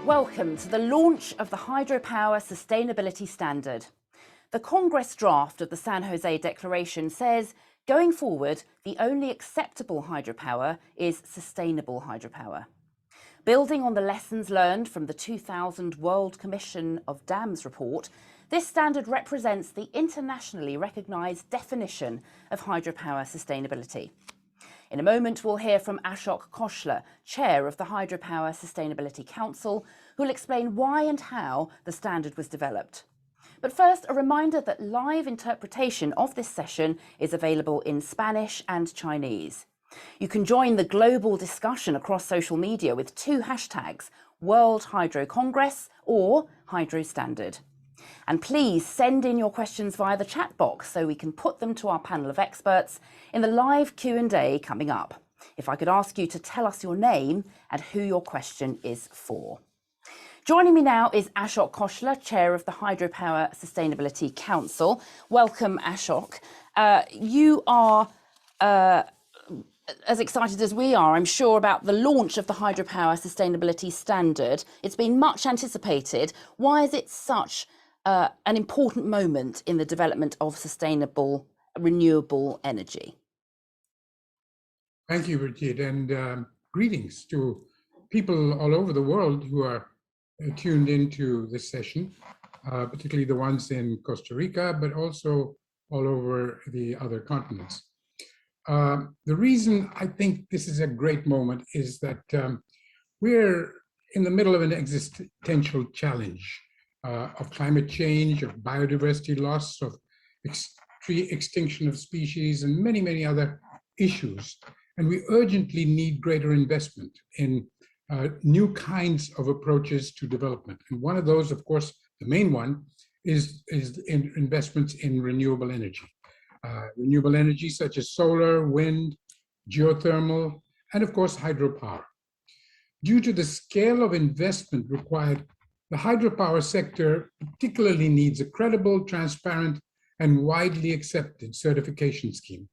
Welcome to the launch of the Hydropower Sustainability Standard. The Congress draft of the San Jose Declaration says, going forward, the only acceptable hydropower is sustainable hydropower. Building on the lessons learned from the 2000 World Commission of Dams report, this standard represents the internationally recognised definition of hydropower sustainability. In a moment, we'll hear from Ashok Khoshla, Chair of the Hydropower Sustainability Council, who'll explain why and how the standard was developed. But first, a reminder that live interpretation of this session is available in Spanish and Chinese. You can join the global discussion across social media with two hashtags, World Hydro Congress or Hydro Standard. And please send in your questions via the chat box so we can put them to our panel of experts in the live Q&A coming up. If I could ask you to tell us your name and who your question is for. Joining me now is Ashok Khoshla, Chair of the Hydropower Sustainability Council. Welcome, Ashok. You are as excited as we are, I'm sure, about the launch of the Hydropower Sustainability Standard. It's been much anticipated. Why is it such an important moment in the development of sustainable, renewable energy? Thank you, Richard, and greetings to people all over the world who are tuned into this session, particularly the ones in Costa Rica, but also all over the other continents. The reason I think this is a great moment is that we're in the middle of an existential challenge of climate change, of biodiversity loss, of extinction of species, and many, many other issues. And we urgently need greater investment in new kinds of approaches to development. And one of those, of course, the main one, is in investments in renewable energy. Renewable energy such as solar, wind, geothermal, and of course, hydropower. Due to the scale of investment required, the hydropower sector particularly needs a credible, transparent, and widely accepted certification scheme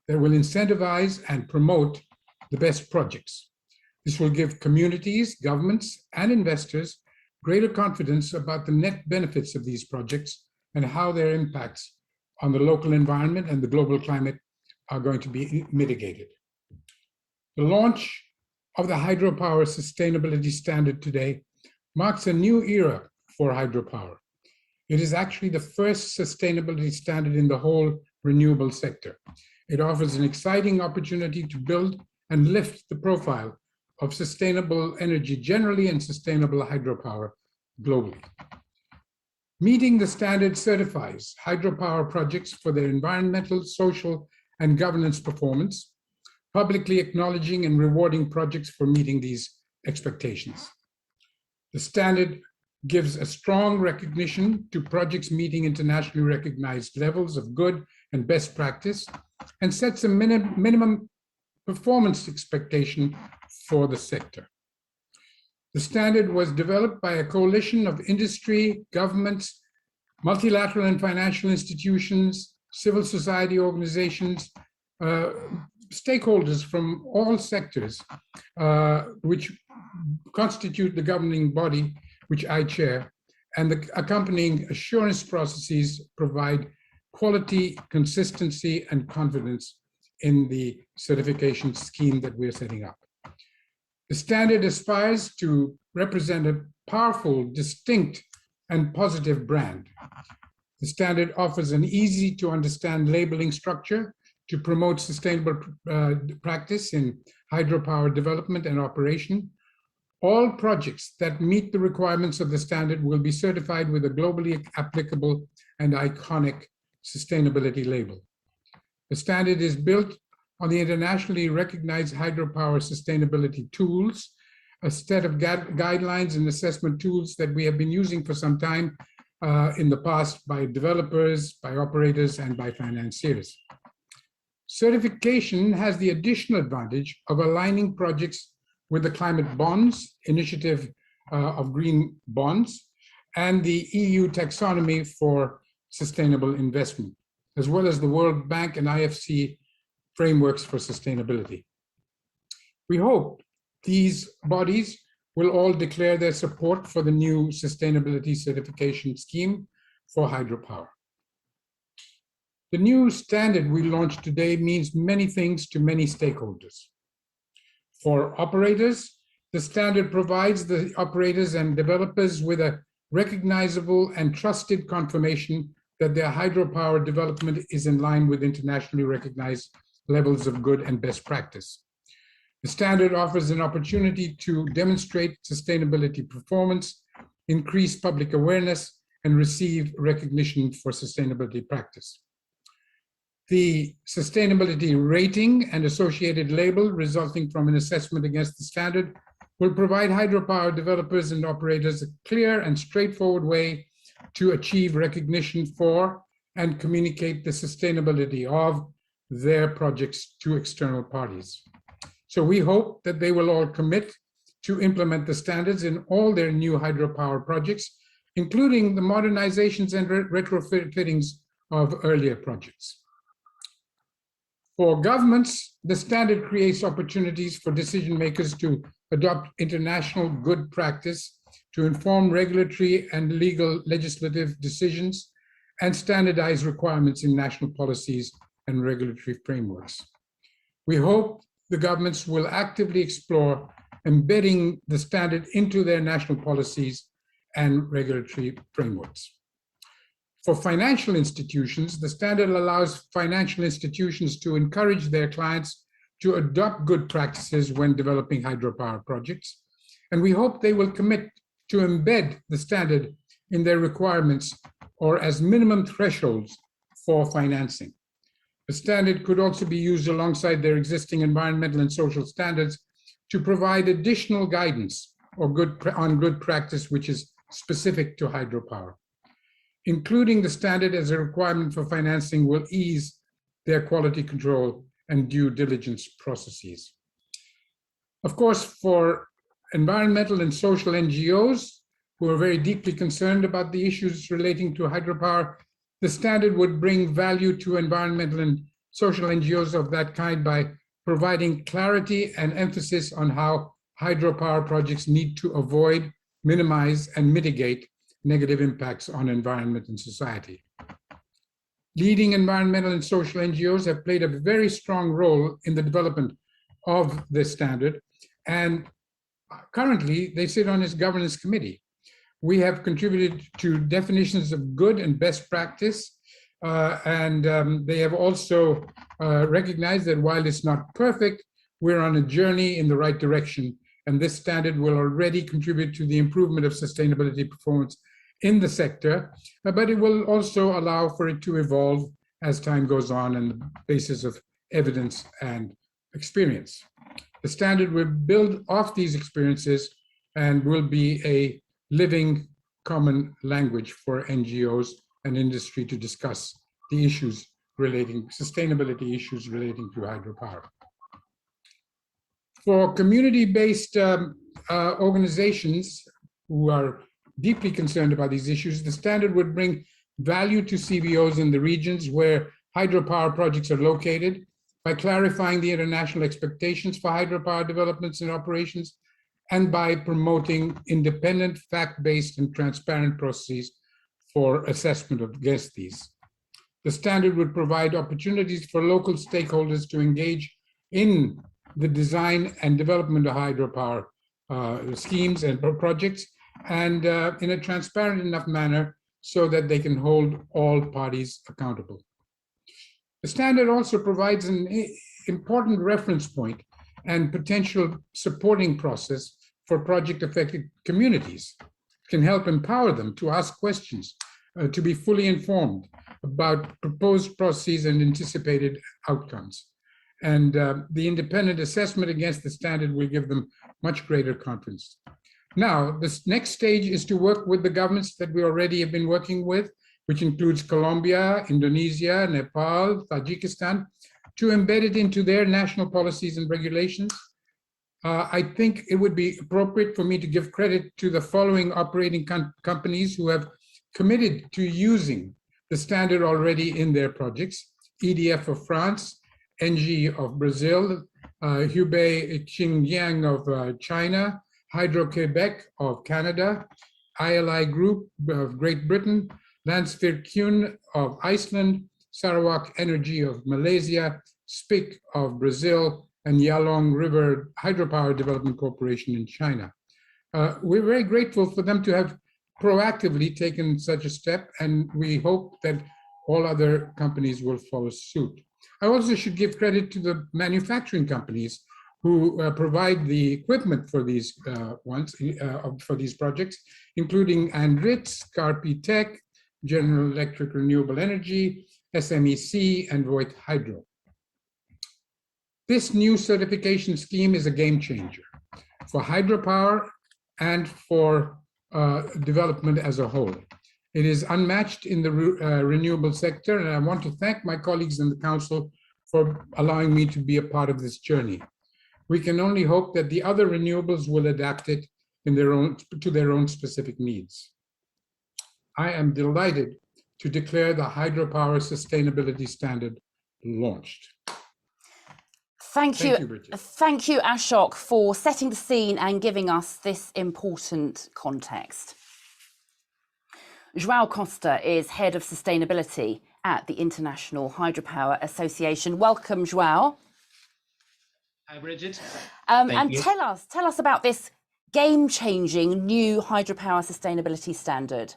that will incentivize and promote the best projects. This will give communities, governments, and investors greater confidence about the net benefits of these projects and how their impacts on the local environment and the global climate are going to be mitigated. The launch of the Hydropower Sustainability Standard today marks a new era for hydropower. It is actually the first sustainability standard in the whole renewable sector. It offers an exciting opportunity to build and lift the profile of sustainable energy generally and sustainable hydropower globally. Meeting the standard certifies hydropower projects for their environmental, social, and governance performance, publicly acknowledging and rewarding projects for meeting these expectations. The standard gives a strong recognition to projects meeting internationally recognized levels of good and best practice and sets a minimum performance expectation for the sector. The standard was developed by a coalition of industry, governments, multilateral and financial institutions, civil society organizations, stakeholders from all sectors, which constitute the governing body, which I chair, and the accompanying assurance processes provide quality, consistency, and confidence in the certification scheme that we're setting up. The standard aspires to represent a powerful, distinct, and positive brand. The standard offers an easy-to-understand labeling structure to promote sustainable practice in hydropower development and operation. All projects that meet the requirements of the standard will be certified with a globally applicable and iconic sustainability label. The standard is built on the internationally recognized hydropower sustainability tools, a set of guidelines and assessment tools that we have been using for some time in the past by developers, by operators, and by financiers. Certification has the additional advantage of aligning projects with the Climate Bonds Initiative of Green Bonds and the EU taxonomy for sustainable investment, as well as the World Bank and IFC frameworks for sustainability. We hope these bodies will all declare their support for the new sustainability certification scheme for hydropower. The new standard we launched today means many things to many stakeholders. For operators, the standard provides the operators and developers with a recognizable and trusted confirmation that their hydropower development is in line with internationally recognized levels of good and best practice. The standard offers an opportunity to demonstrate sustainability performance, increase public awareness, and receive recognition for sustainability practice. The sustainability rating and associated label resulting from an assessment against the standard will provide hydropower developers and operators a clear and straightforward way to achieve recognition for and communicate the sustainability of their projects to external parties. So we hope that they will all commit to implement the standards in all their new hydropower projects, including the modernizations and retrofittings of earlier projects. For governments, the standard creates opportunities for decision makers to adopt international good practice, to inform regulatory and legislative decisions, and standardize requirements in national policies and regulatory frameworks. We hope the governments will actively explore embedding the standard into their national policies and regulatory frameworks. For financial institutions, the standard allows financial institutions to encourage their clients to adopt good practices when developing hydropower projects, and we hope they will commit to embed the standard in their requirements or as minimum thresholds for financing. The standard could also be used alongside their existing environmental and social standards to provide additional guidance on good practice which is specific to hydropower. Including the standard as a requirement for financing will ease their quality control and due diligence processes. Of course, for environmental and social NGOs who are very deeply concerned about the issues relating to hydropower, the standard would bring value to environmental and social NGOs of that kind by providing clarity and emphasis on how hydropower projects need to avoid, minimize, and mitigate negative impacts on environment and society. Leading environmental and social NGOs have played a very strong role in the development of this standard, and currently they sit on its governance committee. We have contributed to definitions of good and best practice, and they have also recognized that while it's not perfect, we're on a journey in the right direction, and this standard will already contribute to the improvement of sustainability performance in the sector, but it will also allow for it to evolve as time goes on on the basis of evidence and experience. The standard will build off these experiences and will be a living common language for NGOs and industry to discuss the issues relating, sustainability issues relating to hydropower. For community-based organizations who are deeply concerned about these issues, the standard would bring value to CBOs in the regions where hydropower projects are located by clarifying the international expectations for hydropower developments and operations, and by promoting independent, fact-based, and transparent processes for assessment against these. The standard would provide opportunities for local stakeholders to engage in the design and development of hydropower schemes and projects, and in a transparent enough manner so that they can hold all parties accountable. The standard also provides an important reference point and potential supporting process for project-affected communities. It can help empower them to ask questions, to be fully informed about proposed processes and anticipated outcomes. And the independent assessment against the standard will give them much greater confidence. Now, this next stage is to work with the governments that we already have been working with, which includes Colombia, Indonesia, Nepal, Tajikistan, to embed it into their national policies and regulations. I think it would be appropriate for me to give credit to the following operating companies who have committed to using the standard already in their projects: EDF of France, ENGIE of Brazil, Hubei Xinjiang of China, Hydro-Quebec of Canada, ILI Group of Great Britain, Landsvirkjun of Iceland, Sarawak Energy of Malaysia, SPIC of Brazil, and Yalong River Hydropower Development Corporation in China. We're very grateful for them to have proactively taken such a step, and we hope that all other companies will follow suit. I also should give credit to the manufacturing companies who provide the equipment for these for these projects, including Andritz, Carpetech, General Electric Renewable Energy, SMEC, and Voith Hydro. This new certification scheme is a game changer for hydropower and for development as a whole. It is unmatched in the renewable sector, and I want to thank my colleagues in the Council for allowing me to be a part of this journey. We can only hope that the other renewables will adapt it to their own specific needs. I am delighted to declare the Hydropower Sustainability Standard launched. Thank you, Ashok, for setting the scene and giving us this important context. João Costa is Head of Sustainability at the International Hydropower Association. Welcome, João. Hi, Bridget. And tell us about this game-changing new Hydropower Sustainability Standard.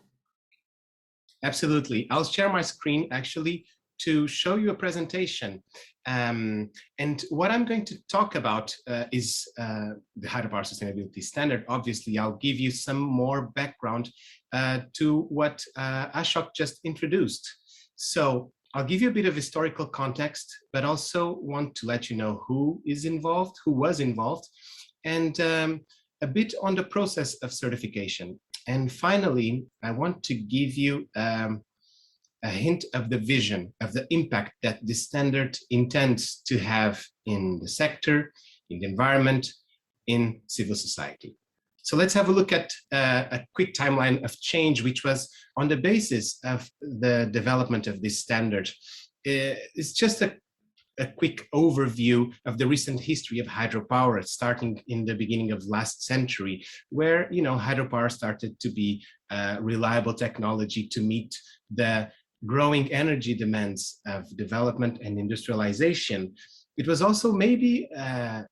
Absolutely. I'll share my screen actually to show you a presentation. And what I'm going to talk about is the Hydropower Sustainability Standard. Obviously, I'll give you some more background to what Ashok just introduced. So I'll give you a bit of historical context, but also want to let you know who is involved, who was involved, and a bit on the process of certification. And finally, I want to give you a hint of the vision, of the impact that this standard intends to have in the sector, in the environment, in civil society. So let's have a look at a quick timeline of change, which was on the basis of the development of this standard. It's just a quick overview of the recent history of hydropower, starting in the beginning of last century, where hydropower started to be reliable technology to meet the growing energy demands of development and industrialization. It was also maybe a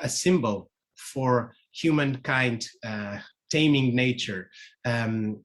symbol for humankind taming nature. And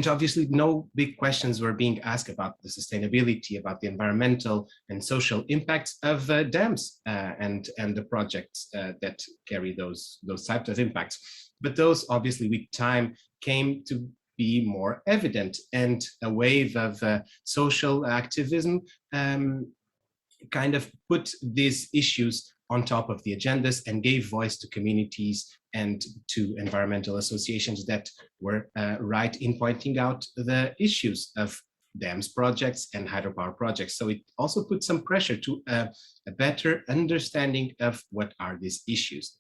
obviously no big questions were being asked about the sustainability, about the environmental and social impacts of dams and the projects that carry those types of impacts. But those obviously with time came to be more evident, and a wave of social activism kind of put these issues on top of the agendas and gave voice to communities and to environmental associations that were right in pointing out the issues of dams projects and hydropower projects. So it also put some pressure to a better understanding of what are these issues.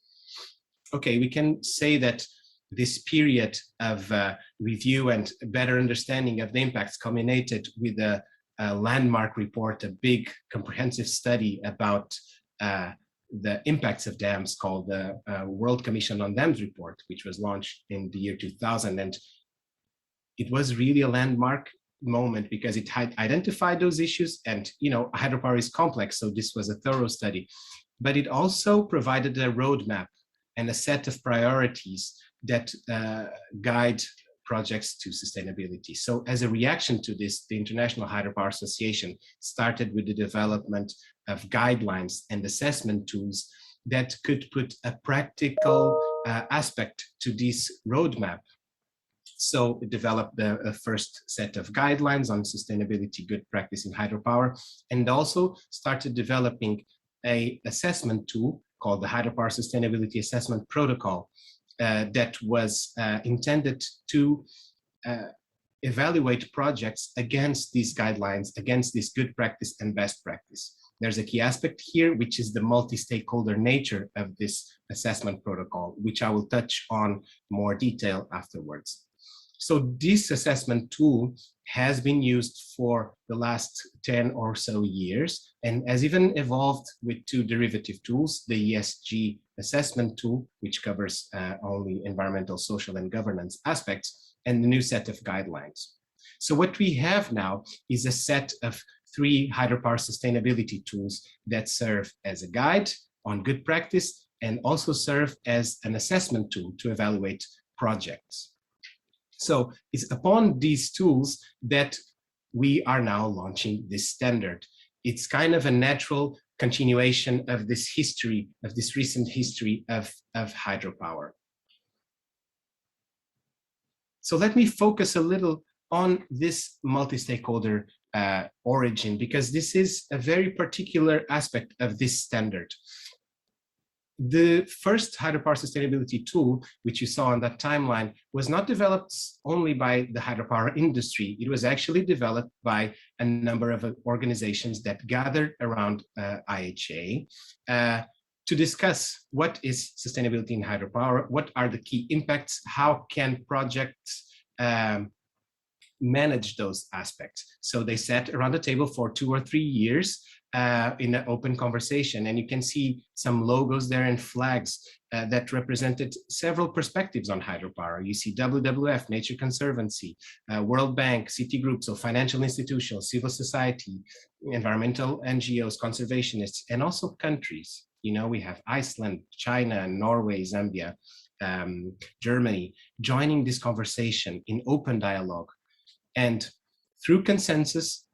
Okay, we can say that this period of review and better understanding of the impacts culminated with a landmark report, a big comprehensive study about the impacts of dams called the World Commission on Dams report, which was launched in the year 2000. And it was really a landmark moment because it had identified those issues, and hydropower is complex, so this was a thorough study. But it also provided a roadmap and a set of priorities that guide projects to sustainability. So as a reaction to this, the International Hydropower Association started with the development of guidelines and assessment tools that could put a practical aspect to this roadmap. So it developed the first set of guidelines on sustainability, good practice in hydropower, and also started developing an assessment tool called the Hydropower Sustainability Assessment Protocol that was intended to evaluate projects against these guidelines, against this good practice and best practice. There's a key aspect here, which is the multi-stakeholder nature of this assessment protocol, which I will touch on more detail afterwards. So this assessment tool has been used for the last 10 or so years and has even evolved with two derivative tools, the ESG assessment tool, which covers only environmental, social, and governance aspects, and the new set of guidelines. So what we have now is a set of 3 hydropower sustainability tools that serve as a guide on good practice and also serve as an assessment tool to evaluate projects. So it's upon these tools that we are now launching this standard. It's kind of a natural continuation of this history, of this recent history of hydropower. So let me focus a little on this multi-stakeholder origin, because this is a very particular aspect of this standard. The first hydropower sustainability tool, which you saw on that timeline, was not developed only by the hydropower industry. It was actually developed by a number of organizations that gathered around IHA to discuss what is sustainability in hydropower, what are the key impacts, how can projects manage those aspects. So they sat around the table for 2 or 3 years in an open conversation, and you can see some logos there and flags that represented several perspectives on hydropower. You see WWF, Nature Conservancy, World Bank, Citigroup, so financial institutions, civil society, environmental NGOs, conservationists, and also countries. You know, we have Iceland, China, Norway, Zambia, Germany, joining this conversation in open dialogue. And through consensus,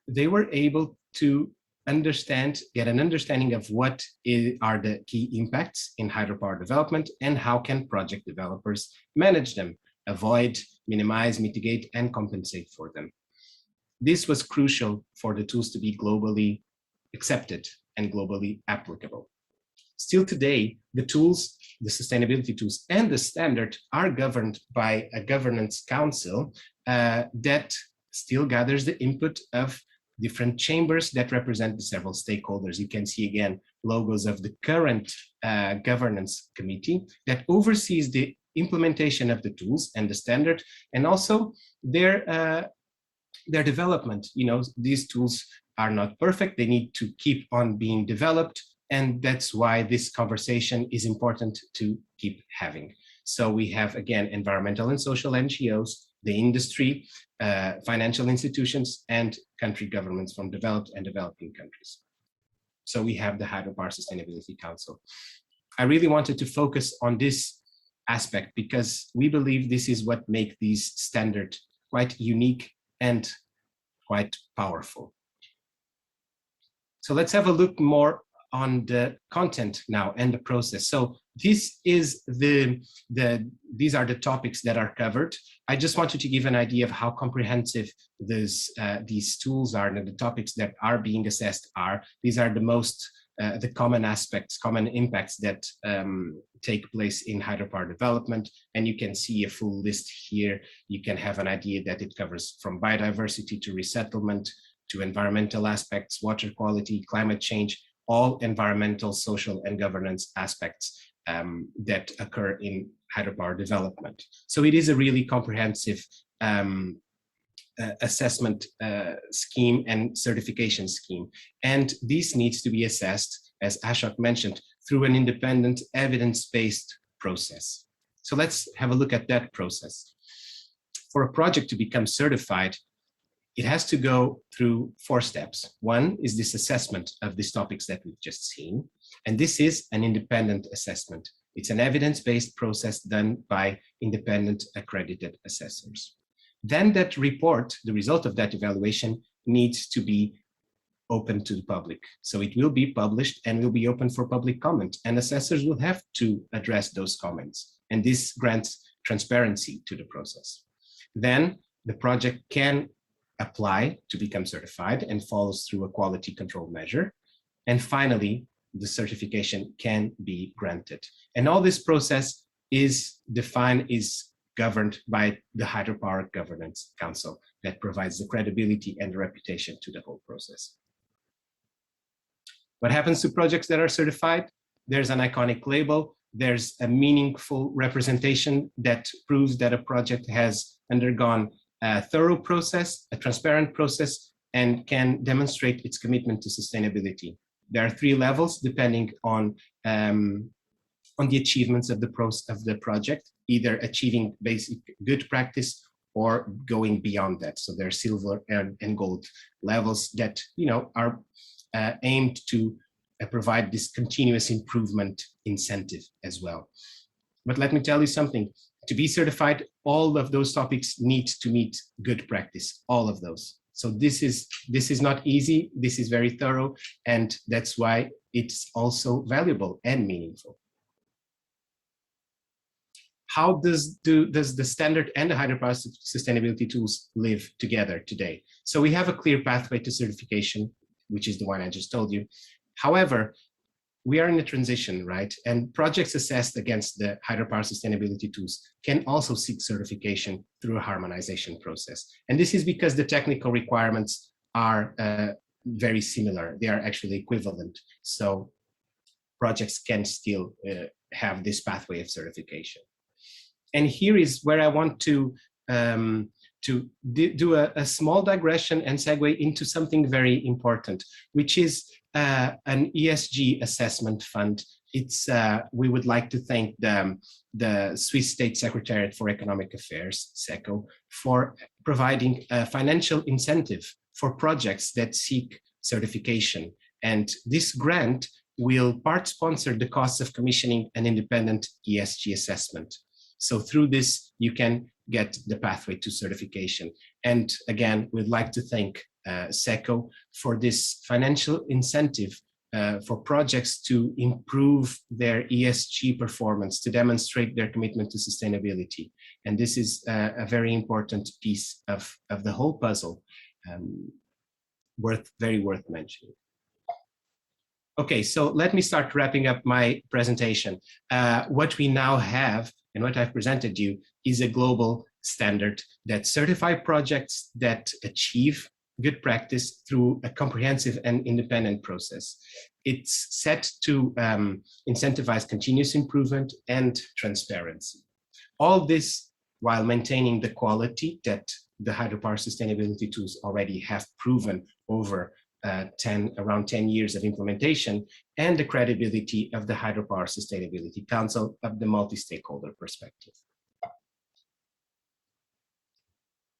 they were able to get an understanding of what are the key impacts in hydropower development and how can project developers manage them, avoid, minimize, mitigate, and compensate for them. This was crucial for the tools to be globally accepted and globally applicable. Still today, the tools, the sustainability tools and the standard are governed by a governance council that still gathers the input of different chambers that represent the several stakeholders. You can see again logos of the current governance committee that oversees the implementation of the tools and the standard, and also their development. You know, these tools are not perfect, they need to keep on being developed, and that's why this conversation is important to keep having. So we have, again, environmental and social NGOs, the industry, financial institutions, and country governments from developed and developing countries. So we have the Hydropower Sustainability Council. I really wanted to focus on this aspect because we believe this is what makes these standards quite unique and quite powerful. So let's have a look more on the content now and the process. So this is these are the topics that are covered. I just wanted to give an idea of how comprehensive these tools are, and the topics that are being assessed are. These are the most the common aspects, common impacts that take place in hydropower development, and you can see a full list here. You can have an idea that it covers from biodiversity to resettlement to environmental aspects, water quality, climate change, all environmental, social, and governance aspects that occur in hydropower development. So it is a really comprehensive assessment scheme and certification scheme. And this needs to be assessed, as Ashok mentioned, through an independent evidence-based process. So let's have a look at that process. For a project to become certified, it has to go through 4 steps. One is this assessment of these topics that we've just seen. And this is an independent assessment. It's an evidence-based process done by independent accredited assessors. Then that report, the result of that evaluation, needs to be open to the public. So it will be published and will be open for public comment, and assessors will have to address those comments. And this grants transparency to the process. Then the project can apply to become certified and follows through a quality control measure. And finally, the certification can be granted. And all this process is governed by the Hydropower Governance Council that provides the credibility and the reputation to the whole process. What happens to projects that are certified? There's an iconic label. There's a meaningful representation that proves that a project has undergone a thorough process, a transparent process, and can demonstrate its commitment to sustainability. There are 3 levels depending on on the achievements of the project, either achieving basic good practice or going beyond that. So there are silver and gold levels that are aimed to provide this continuous improvement incentive as well. But let me tell you something. To be certified, all of those topics need to meet good practice, all of those. So this is not easy, this is very thorough, and that's why it's also valuable and meaningful. How does the standard and the hydropower sustainability tools live together today? So we have a clear pathway to certification, which is the one I just told you. However, we are in a transition, right? And projects assessed against the hydropower sustainability tools can also seek certification through a harmonization process. And this is because the technical requirements are very similar. They are actually equivalent. So projects can still have this pathway of certification. And here is where I want to do a small digression and segue into something very important, which is an ESG assessment fund. It's we would like to thank the Swiss State Secretariat for Economic Affairs, SECO, for providing a financial incentive for projects that seek certification. And this grant will part sponsor the costs of commissioning an independent ESG assessment. So through this, you can get the pathway to certification. And again, we'd like to thank SECO for this financial incentive for projects to improve their ESG performance, to demonstrate their commitment to sustainability. And this is a very important piece of the whole puzzle, very worth mentioning. Okay, so let me start wrapping up my presentation. What we now have and what I've presented you is a global standard that certifies projects that achieve good practice through a comprehensive and independent process. It's set to incentivize continuous improvement and transparency. All this while maintaining the quality that the hydropower sustainability tools already have proven over around 10 years of implementation, and the credibility of the Hydropower Sustainability Council of the multi-stakeholder perspective.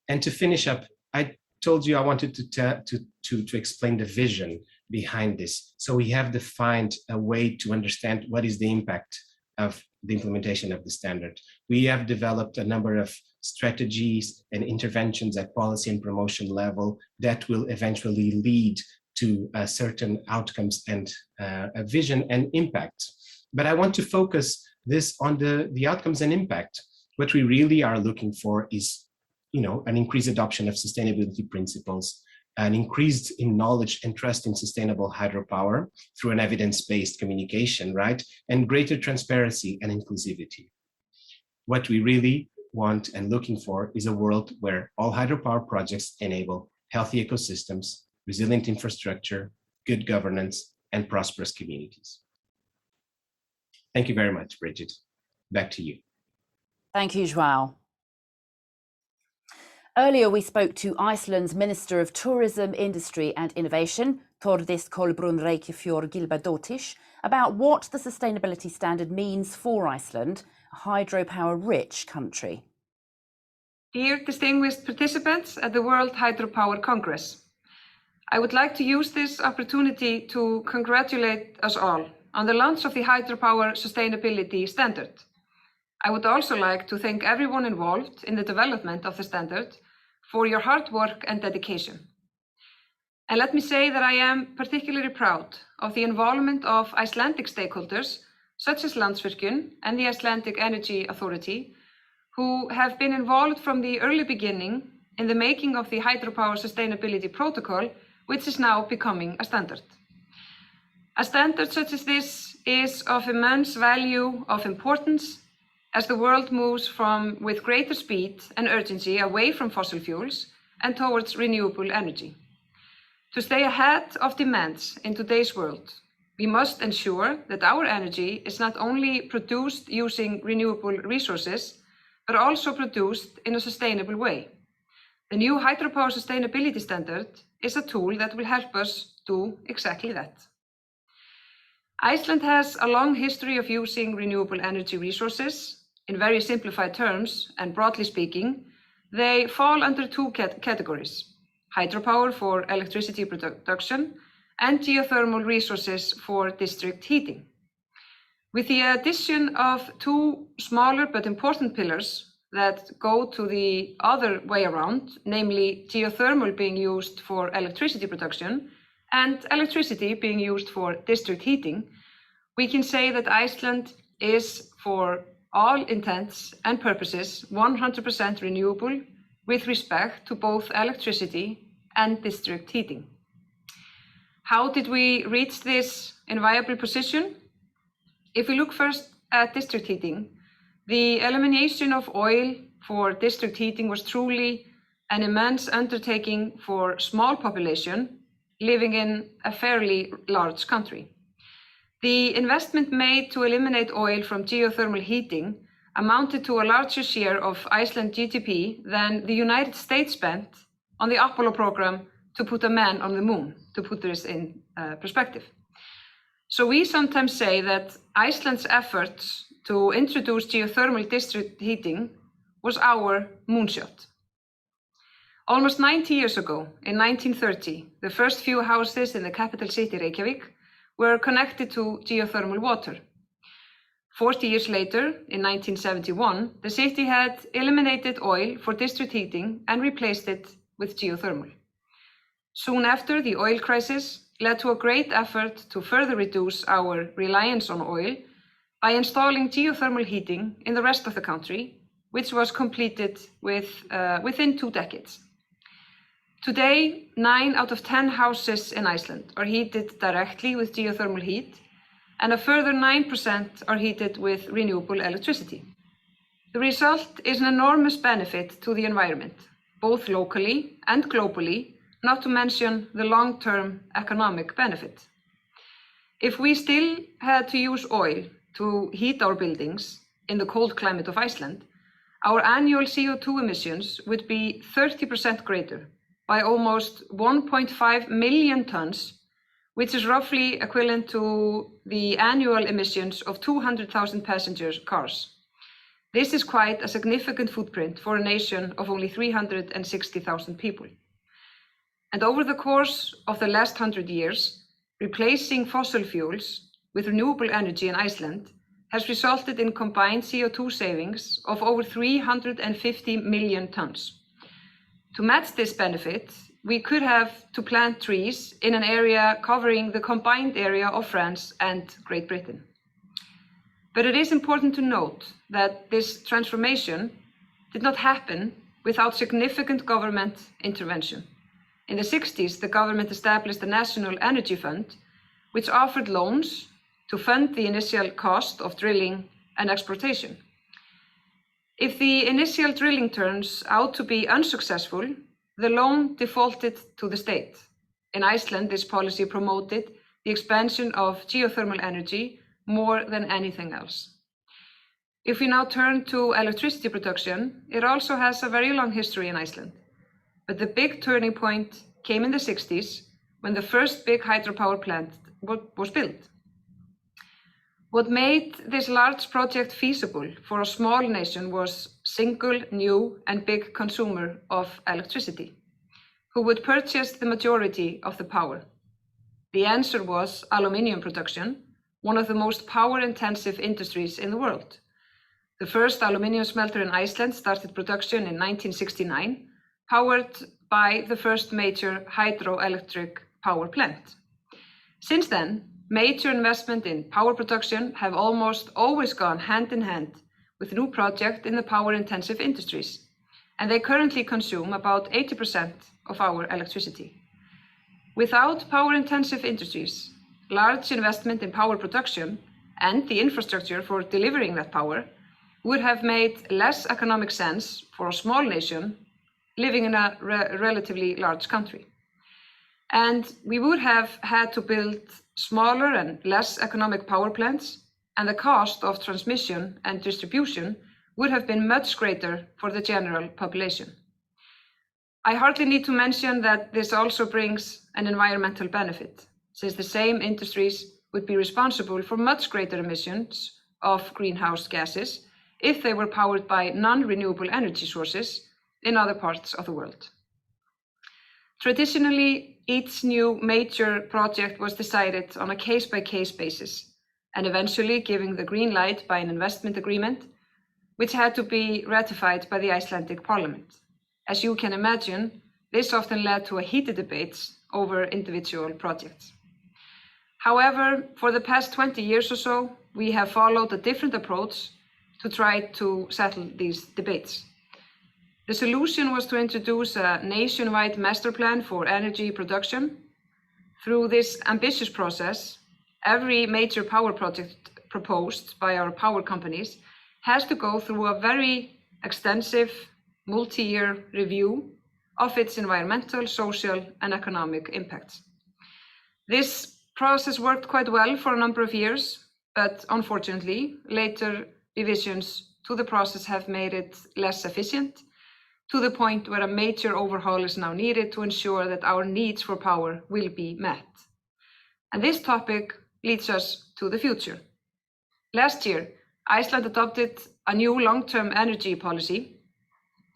And to finish up, I told you I wanted to explain the vision behind this. So we have defined a way to understand what is the impact of the implementation of the standard. We have developed a number of strategies and interventions at policy and promotion level that will eventually lead to certain outcomes and a vision and impact. But I want to focus this on the outcomes and impact. What we really are looking for is, an increased adoption of sustainability principles, an increase in knowledge and trust in sustainable hydropower through an evidence-based communication, right? And greater transparency and inclusivity. What we really want and looking for is a world where all hydropower projects enable healthy ecosystems, resilient infrastructure, good governance, and prosperous communities. Thank you very much, Bridget. Back to you. Thank you, João. Earlier, we spoke to Iceland's Minister of Tourism, Industry and Innovation, Þórdís Kolbrún Reykjafjörð Gylfadóttir, about what the sustainability standard means for Iceland, a hydropower-rich country. Dear distinguished participants at the World Hydropower Congress, I would like to use this opportunity to congratulate us all on the launch of the Hydropower Sustainability Standard. I would also like to thank everyone involved in the development of the standard for your hard work and dedication. And let me say that I am particularly proud of the involvement of Icelandic stakeholders, such as Landsvirkjun and the Icelandic Energy Authority, who have been involved from the early beginning in the making of the Hydropower Sustainability Protocol, which is now becoming a standard. A standard such as this is of immense value, of importance, as the world moves with greater speed and urgency away from fossil fuels and towards renewable energy. To stay ahead of demands in today's world, we must ensure that our energy is not only produced using renewable resources, but also produced in a sustainable way. The new Hydropower Sustainability Standard is a tool that will help us do exactly that. Iceland has a long history of using renewable energy resources. In very simplified terms, and broadly speaking, they fall under two categories: hydropower for electricity production and geothermal resources for district heating. With the addition of two smaller but important pillars that go to the other way around, namely geothermal being used for electricity production and electricity being used for district heating, we can say that Iceland is, for all intents and purposes, 100% renewable with respect to both electricity and district heating. How did we reach this enviable position? If we look first at district heating, the elimination of oil for district heating was truly an immense undertaking for small population living in a fairly large country. The investment made to eliminate oil from geothermal heating amounted to a larger share of Iceland GDP than the United States spent on the Apollo program to put a man on the moon, to put this in perspective. So we sometimes say that Iceland's efforts to introduce geothermal district heating was our moonshot. Almost 90 years ago, in 1930, the first few houses in the capital city, Reykjavik, were connected to geothermal water. 40 years later, in 1971, the city had eliminated oil for district heating and replaced it with geothermal. Soon after, the oil crisis led to a great effort to further reduce our reliance on oil by installing geothermal heating in the rest of the country, which was completed within 2 decades. Today, 9 out of 10 houses in Iceland are heated directly with geothermal heat, and a further 9% are heated with renewable electricity. The result is an enormous benefit to the environment, both locally and globally, not to mention the long-term economic benefit. If we still had to use oil to heat our buildings in the cold climate of Iceland, our annual CO2 emissions would be 30% greater, by almost 1.5 million tons, which is roughly equivalent to the annual emissions of 200,000 passenger cars. This is quite a significant footprint for a nation of only 360,000 people. And over the course of the last 100 years, replacing fossil fuels with renewable energy in Iceland has resulted in combined CO2 savings of over 350 million tons. To match this benefit, we could have to plant trees in an area covering the combined area of France and Great Britain. But it is important to note that this transformation did not happen without significant government intervention. In the 60s, the government established the National Energy Fund, which offered loans to fund the initial cost of drilling and exploitation. If the initial drilling turns out to be unsuccessful, the loan defaulted to the state. In Iceland, this policy promoted the expansion of geothermal energy more than anything else. If we now turn to electricity production, it also has a very long history in Iceland. But the big turning point came in the 60s when the first big hydropower plant was built. What made this large project feasible for a small nation was single, new and big consumer of electricity, who would purchase the majority of the power. The answer was aluminium production, one of the most power-intensive industries in the world. The first aluminium smelter in Iceland started production in 1969, powered by the first major hydroelectric power plant. Since then, major investment in power production have almost always gone hand in hand with new projects in the power-intensive industries, and they currently consume about 80% of our electricity. Without power-intensive industries, large investment in power production and the infrastructure for delivering that power would have made less economic sense for a small nation living in a relatively large country. And we would have had to build smaller and less economic power plants, and the cost of transmission and distribution would have been much greater for the general population. I hardly need to mention that this also brings an environmental benefit, since the same industries would be responsible for much greater emissions of greenhouse gases if they were powered by non-renewable energy sources in other parts of the world. Traditionally, each new major project was decided on a case-by-case basis, and eventually giving the green light by an investment agreement, which had to be ratified by the Icelandic Parliament. As you can imagine, this often led to heated debates over individual projects. However, for the past 20 years or so, we have followed a different approach to try to settle these debates. The solution was to introduce a nationwide master plan for energy production. Through this ambitious process, every major power project proposed by our power companies has to go through a very extensive multi-year review of its environmental, social, and economic impacts. This process worked quite well for a number of years, but unfortunately, later revisions to the process have made it less efficient, to the point where a major overhaul is now needed to ensure that our needs for power will be met. And this topic leads us to the future. Last year, Iceland adopted a new long-term energy policy,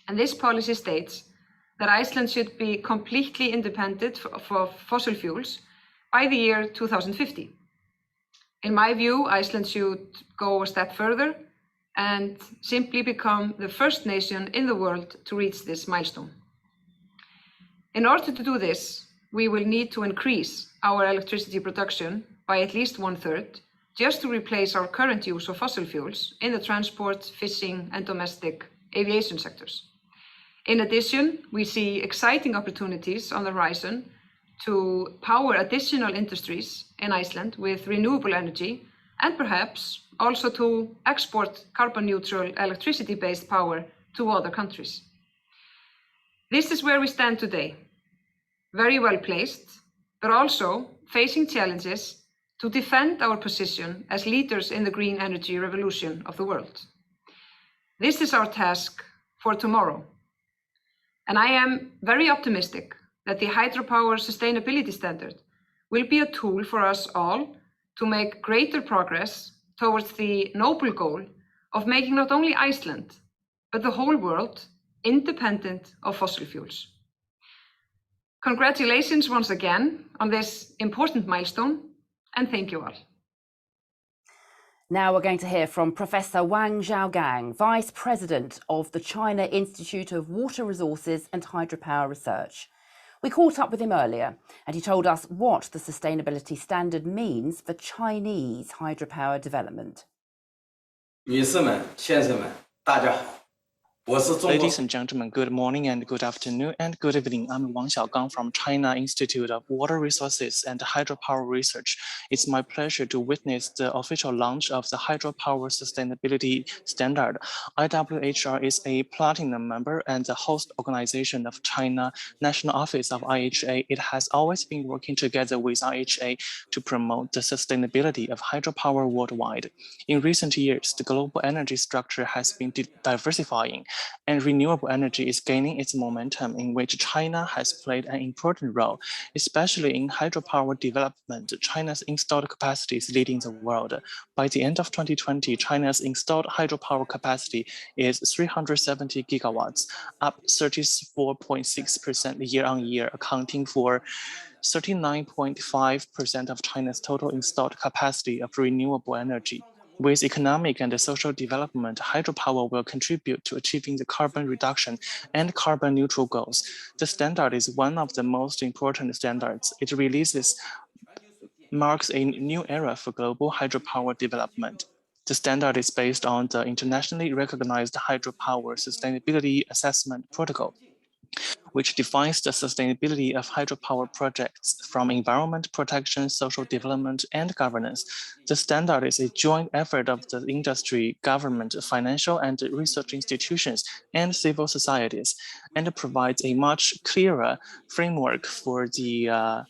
and this policy states that Iceland should be completely independent of fossil fuels by the year 2050. In my view, Iceland should go a step further and simply become the first nation in the world to reach this milestone. In order to do this, we will need to increase our electricity production by at least 1/3, just to replace our current use of fossil fuels in the transport, fishing, and domestic aviation sectors. In addition, we see exciting opportunities on the horizon to power additional industries in Iceland with renewable energy, and perhaps also to export carbon-neutral electricity-based power to other countries. This is where we stand today, very well placed, but also facing challenges to defend our position as leaders in the green energy revolution of the world. This is our task for tomorrow. And I am very optimistic that the Hydropower Sustainability Standard will be a tool for us all to make greater progress towards the noble goal of making not only Iceland, but the whole world independent of fossil fuels. Congratulations once again on this important milestone, and thank you all. Now we're going to hear from Professor Wang Xiaogang, Vice President of the China Institute of Water Resources and Hydropower Research. We caught up with him earlier, and he told us what the sustainability standard means for Chinese hydropower development. 女士们、先生们，大家好。 Ladies and gentlemen, good morning and good afternoon and good evening. I'm Wang Xiaogang from China Institute of Water Resources and Hydropower Research. It's my pleasure to witness the official launch of the Hydropower Sustainability Standard. IWHR is a platinum member and the host organization of China National Office of IHA. It has always been working together with IHA to promote the sustainability of hydropower worldwide. In recent years, the global energy structure has been diversifying, and renewable energy is gaining its momentum, in which China has played an important role, especially in hydropower development. China's installed capacity is leading the world. By the end of 2020, China's installed hydropower capacity is 370 gigawatts, up 34.6% year-on-year, accounting for 39.5% of China's total installed capacity of renewable energy. With economic and social development, hydropower will contribute to achieving the carbon reduction and carbon neutral goals. The standard is one of the most important standards. It marks a new era for global hydropower development. The standard is based on the internationally recognized Hydropower Sustainability Assessment Protocol, which defines the sustainability of hydropower projects from environment protection, social development, and governance. The standard is a joint effort of the industry, government, financial and research institutions, and civil societies, and provides a much clearer framework for the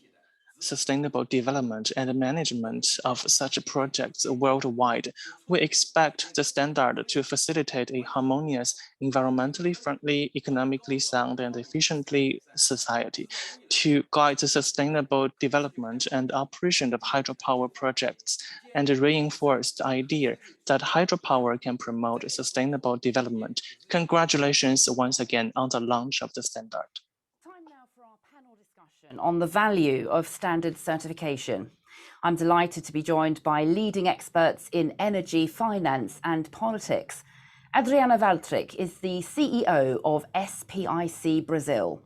sustainable development and management of such projects worldwide. We expect the standard to facilitate a harmonious, environmentally friendly, economically sound, and efficiently society, to guide the sustainable development and operation of hydropower projects, and reinforce the idea that hydropower can promote sustainable development. Congratulations once again on the launch of the standard. Time now for our panel discussion on the value of standard certification. I'm delighted to be joined by leading experts in energy, finance and politics. Adriana Valtryk is the CEO of SPIC Brazil.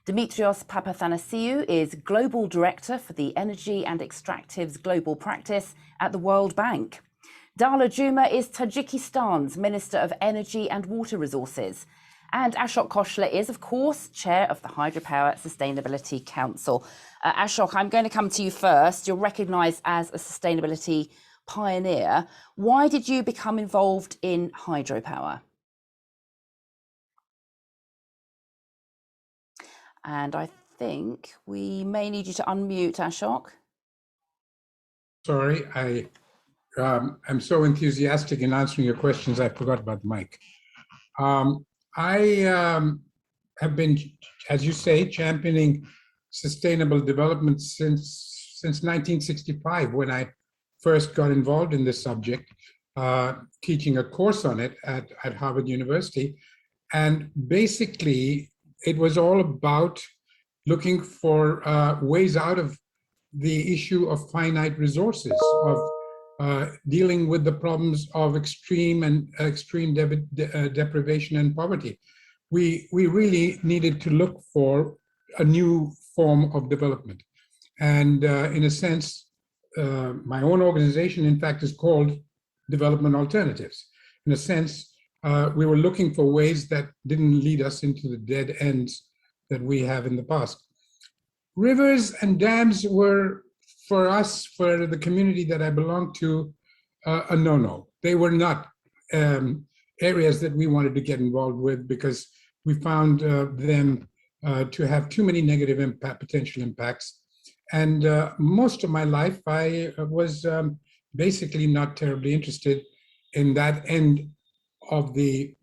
Dimitrios Papathanasiou is Global Director for the Energy and Extractives Global Practice at the World Bank. Dala Juma is Tajikistan's Minister of Energy and Water Resources. And Ashok Khoshla is, of course, Chair of the Hydropower Sustainability Council. Ashok, I'm going to come to you first. You're recognised as a sustainability pioneer. Why did you become involved in hydropower? And I think we may need you to unmute, Ashok. Sorry, I'm so enthusiastic in answering your questions, I forgot about the mic. I have been, as you say, championing sustainable development since 1965, when I first got involved in this subject, teaching a course on it at Harvard University. And basically, it was all about looking for ways out of the issue of finite resources, of dealing with the problems of extreme deprivation and poverty. We really needed to look for a new form of development. And in a sense, my own organization, in fact, is called Development Alternatives. In a sense, we were looking for ways that didn't lead us into the dead ends that we have in the past. Rivers and dams were, for us, for the community that I belong to, a no-no. They were not areas that we wanted to get involved with, because we found them to have too many negative potential impacts. And most of my life, I was basically not terribly interested in that end of the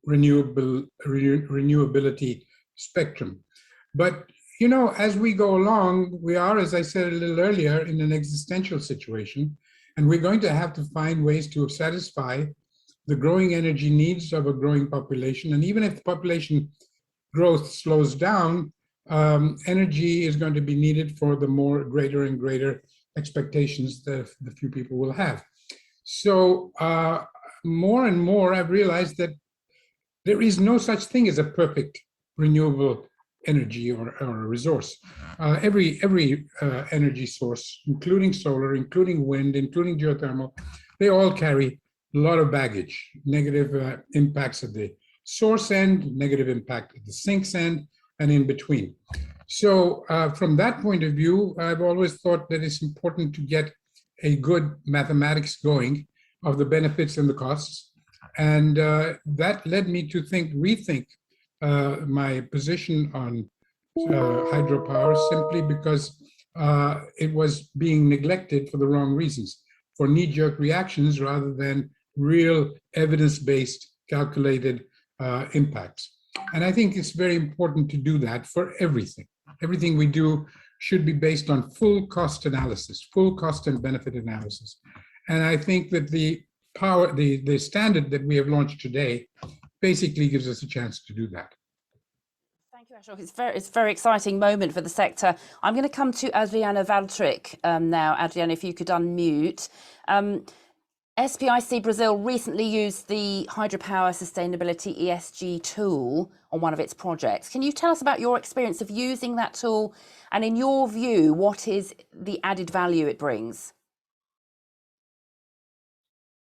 renewability spectrum. But you know, as we go along, we are, as I said a little earlier, in an existential situation, and we're going to have to find ways to satisfy the growing energy needs of a growing population. And even if the population growth slows down, energy is going to be needed for the greater and greater expectations that the few people will have. So more and more, I've realized that there is no such thing as a perfect renewable energy or a resource. Every energy source, including solar, including wind, including geothermal, they all carry a lot of baggage, negative impacts at the source end, negative impact at the sinks end, and in between. So from that point of view, I've always thought that it's important to get a good mathematics going of the benefits and the costs. And that led me to rethink my position on hydropower, simply because it was being neglected for the wrong reasons, for knee-jerk reactions rather than real evidence-based calculated impacts. And I think it's very important to do that for everything. Everything we do should be based on full cost analysis, full cost and benefit analysis. And I think that the standard that we have launched today basically gives us a chance to do that. Thank you, Ashok. It's a very exciting moment for the sector. I'm going to come to Adriana Valtryk now. Adriana, if you could unmute. SPIC Brazil recently used the Hydropower Sustainability ESG tool on one of its projects. Can you tell us about your experience of using that tool, and in your view, what is the added value it brings?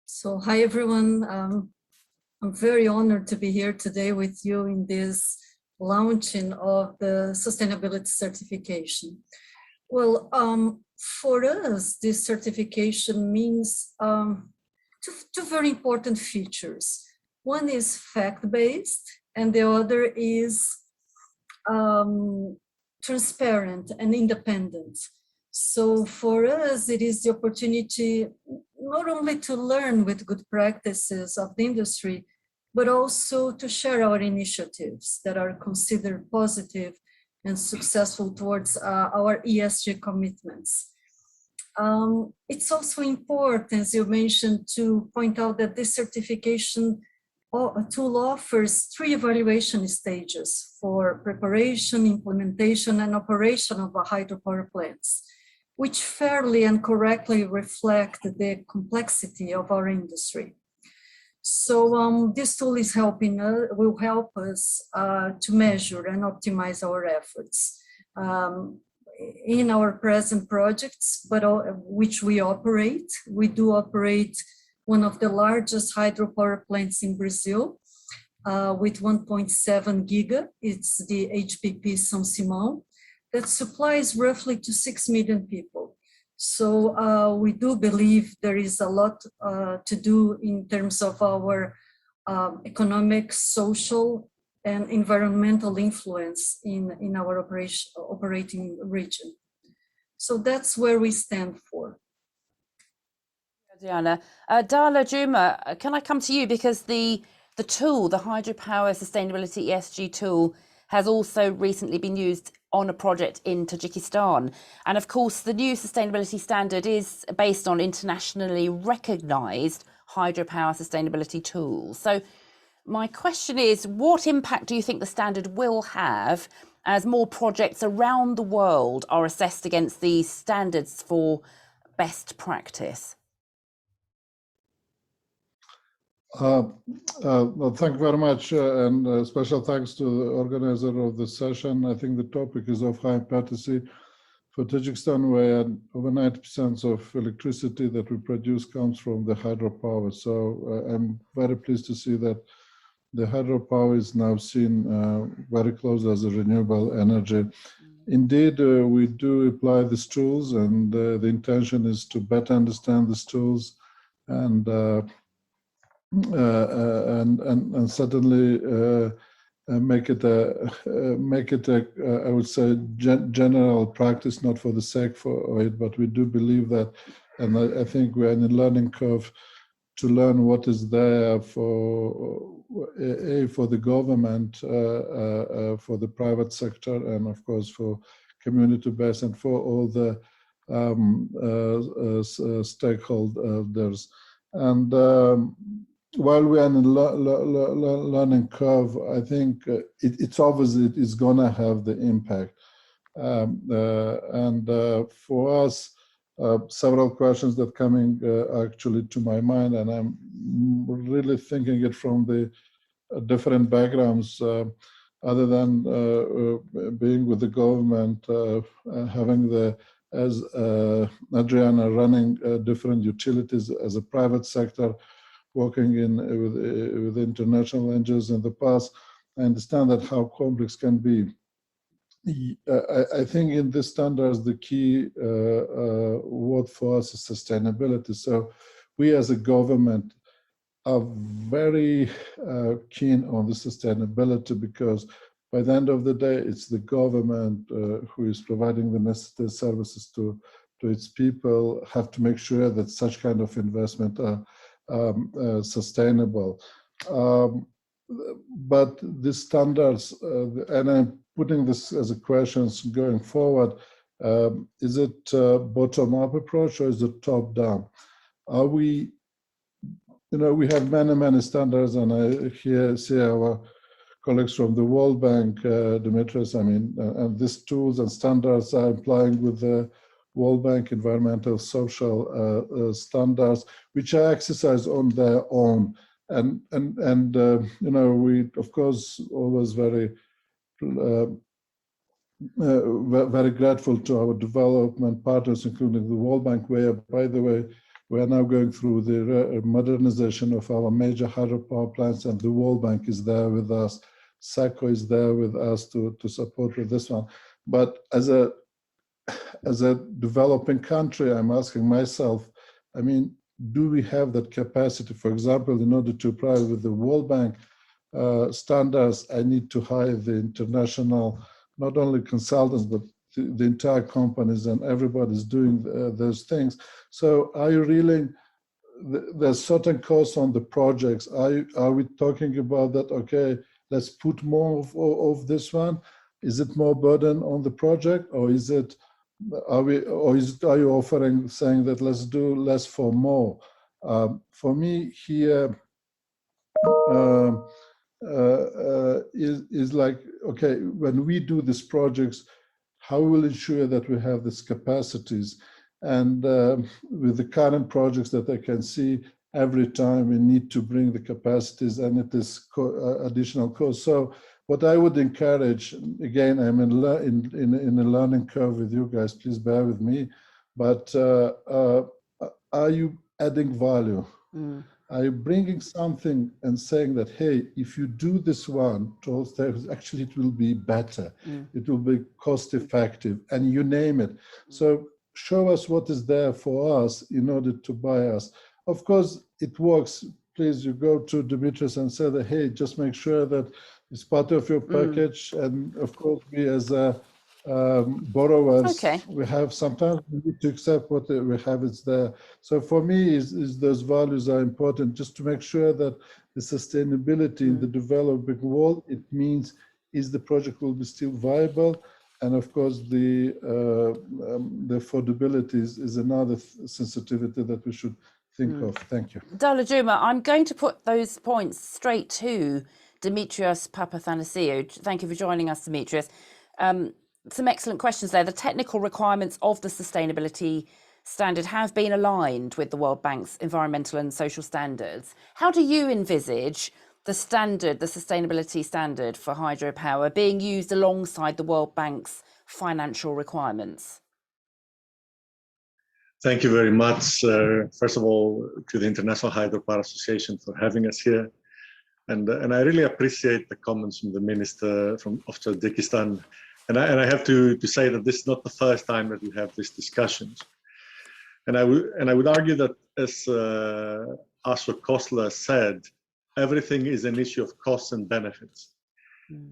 So, hi everyone. I'm very honored to be here today with you in this launching of the sustainability certification. Well, for us, this certification means two very important features. One is fact-based, and the other is transparent and independent. So for us, it is the opportunity not only to learn with good practices of the industry, but also to share our initiatives that are considered positive and successful towards our ESG commitments. It's also important, as you mentioned, to point out that this certification tool offers 3 evaluation stages for preparation, implementation, and operation of hydropower plants, which fairly and correctly reflect the complexity of our industry. So this tool is will help us to measure and optimize our efforts in our present projects, but which we operate. We do operate one of the largest hydropower plants in Brazil with 1.7 giga. It's the HPP São Simão that supplies roughly to 6 million people. So we do believe there is a lot to do in terms of our economic, social, and environmental influence in our operating region. So that's where we stand for. Diana. Dala Juma, can I come to you, because the tool, the Hydropower Sustainability ESG tool, has also recently been used on a project in Tajikistan. And of course, the new sustainability standard is based on internationally recognized hydropower sustainability tools. So my question is, what impact do you think the standard will have as more projects around the world are assessed against these standards for best practice? Well, thank you very much, and special thanks to the organizer of the session. I think the topic is of high importance for Tajikistan, where over 90% of electricity that we produce comes from the hydropower. So I'm very pleased to see that the hydropower is now seen very close as a renewable energy. Indeed, we do apply these tools, and the intention is to better understand these tools and certainly make it a I would say general practice, not for the sake for it, but we do believe that, and I think we're in a learning curve to learn what is there for the government, for the private sector, and of course for community base and for all the stakeholders. And while we are in a learning curve, I think it's obvious it is going to have the impact. For us, several questions that coming actually to my mind, and I'm really thinking it from the different backgrounds, other than being with the government, having as Adriana running different utilities as a private sector, working with international NGOs in the past. I understand that how complex can be. I think in this standards, the key word for us is sustainability. So we as a government are very keen on the sustainability, because by the end of the day, it's the government who is providing the necessary services to its people, have to make sure that such kind of investment are sustainable. But the standards, and I'm putting this as a question going forward, is it a bottom-up approach or is it top-down? Are we, we have many standards, and I see our colleagues from the World Bank, Dimitris, and these tools and standards are applying with the World Bank environmental social standards, which are exercised on their own. And we, of course, always very grateful to our development partners, including the World Bank, where, by the way, we are now going through the modernization of our major hydropower plants, and the World Bank is there with us. SACO is there with us to support with this one. But as a developing country, I'm asking myself, do we have that capacity? For example, in order to apply with the World Bank standards, I need to hire the international, not only consultants, but the entire companies and everybody's doing those things. So are you really, there's certain costs on the projects. Are we talking about that, okay, let's put more of this one? Is it more burden on the project, or is it, are you offering, saying that let's do less for more? For me here, is like, okay, when we do these projects, how will ensure that we have these capacities? And with the current projects that I can see, every time we need to bring the capacities, and it is additional cost. So what I would encourage, again, I'm in a learning curve with you guys, please bear with me, but are you adding value? Are you bringing something and saying that, hey, if you do this one, actually it will be better, it will be cost effective, and you name it. So show us what is there for us in order to buy us. Of course, it works. Please, you go to Dimitris and say that, hey, just make sure that it's part of your package. And of course, we as borrowers, we have, sometimes we need to accept what we have is there. So for me, is those values are important, just to make sure that the sustainability in the developing world, it means, is the project will be still viable? And of course, the affordability is another sensitivity that we should think of. Thank you. Dalajuma, I'm going to put those points straight to Dimitrios Papathanasiou. Thank you for joining us, Dimitrios. Some excellent questions there. The technical requirements of the sustainability standard have been aligned with the World Bank's environmental and social standards. How do you envisage the standard, the sustainability standard for hydropower, being used alongside the World Bank's financial requirements? Thank you very much. First of all, to the International Hydropower Association for having us here. And I really appreciate the comments from the Minister of Tajikistan. And I have to say that this is not the first time that we have these discussions. And I would argue that, as Ashok Khosla said, everything is an issue of costs and benefits.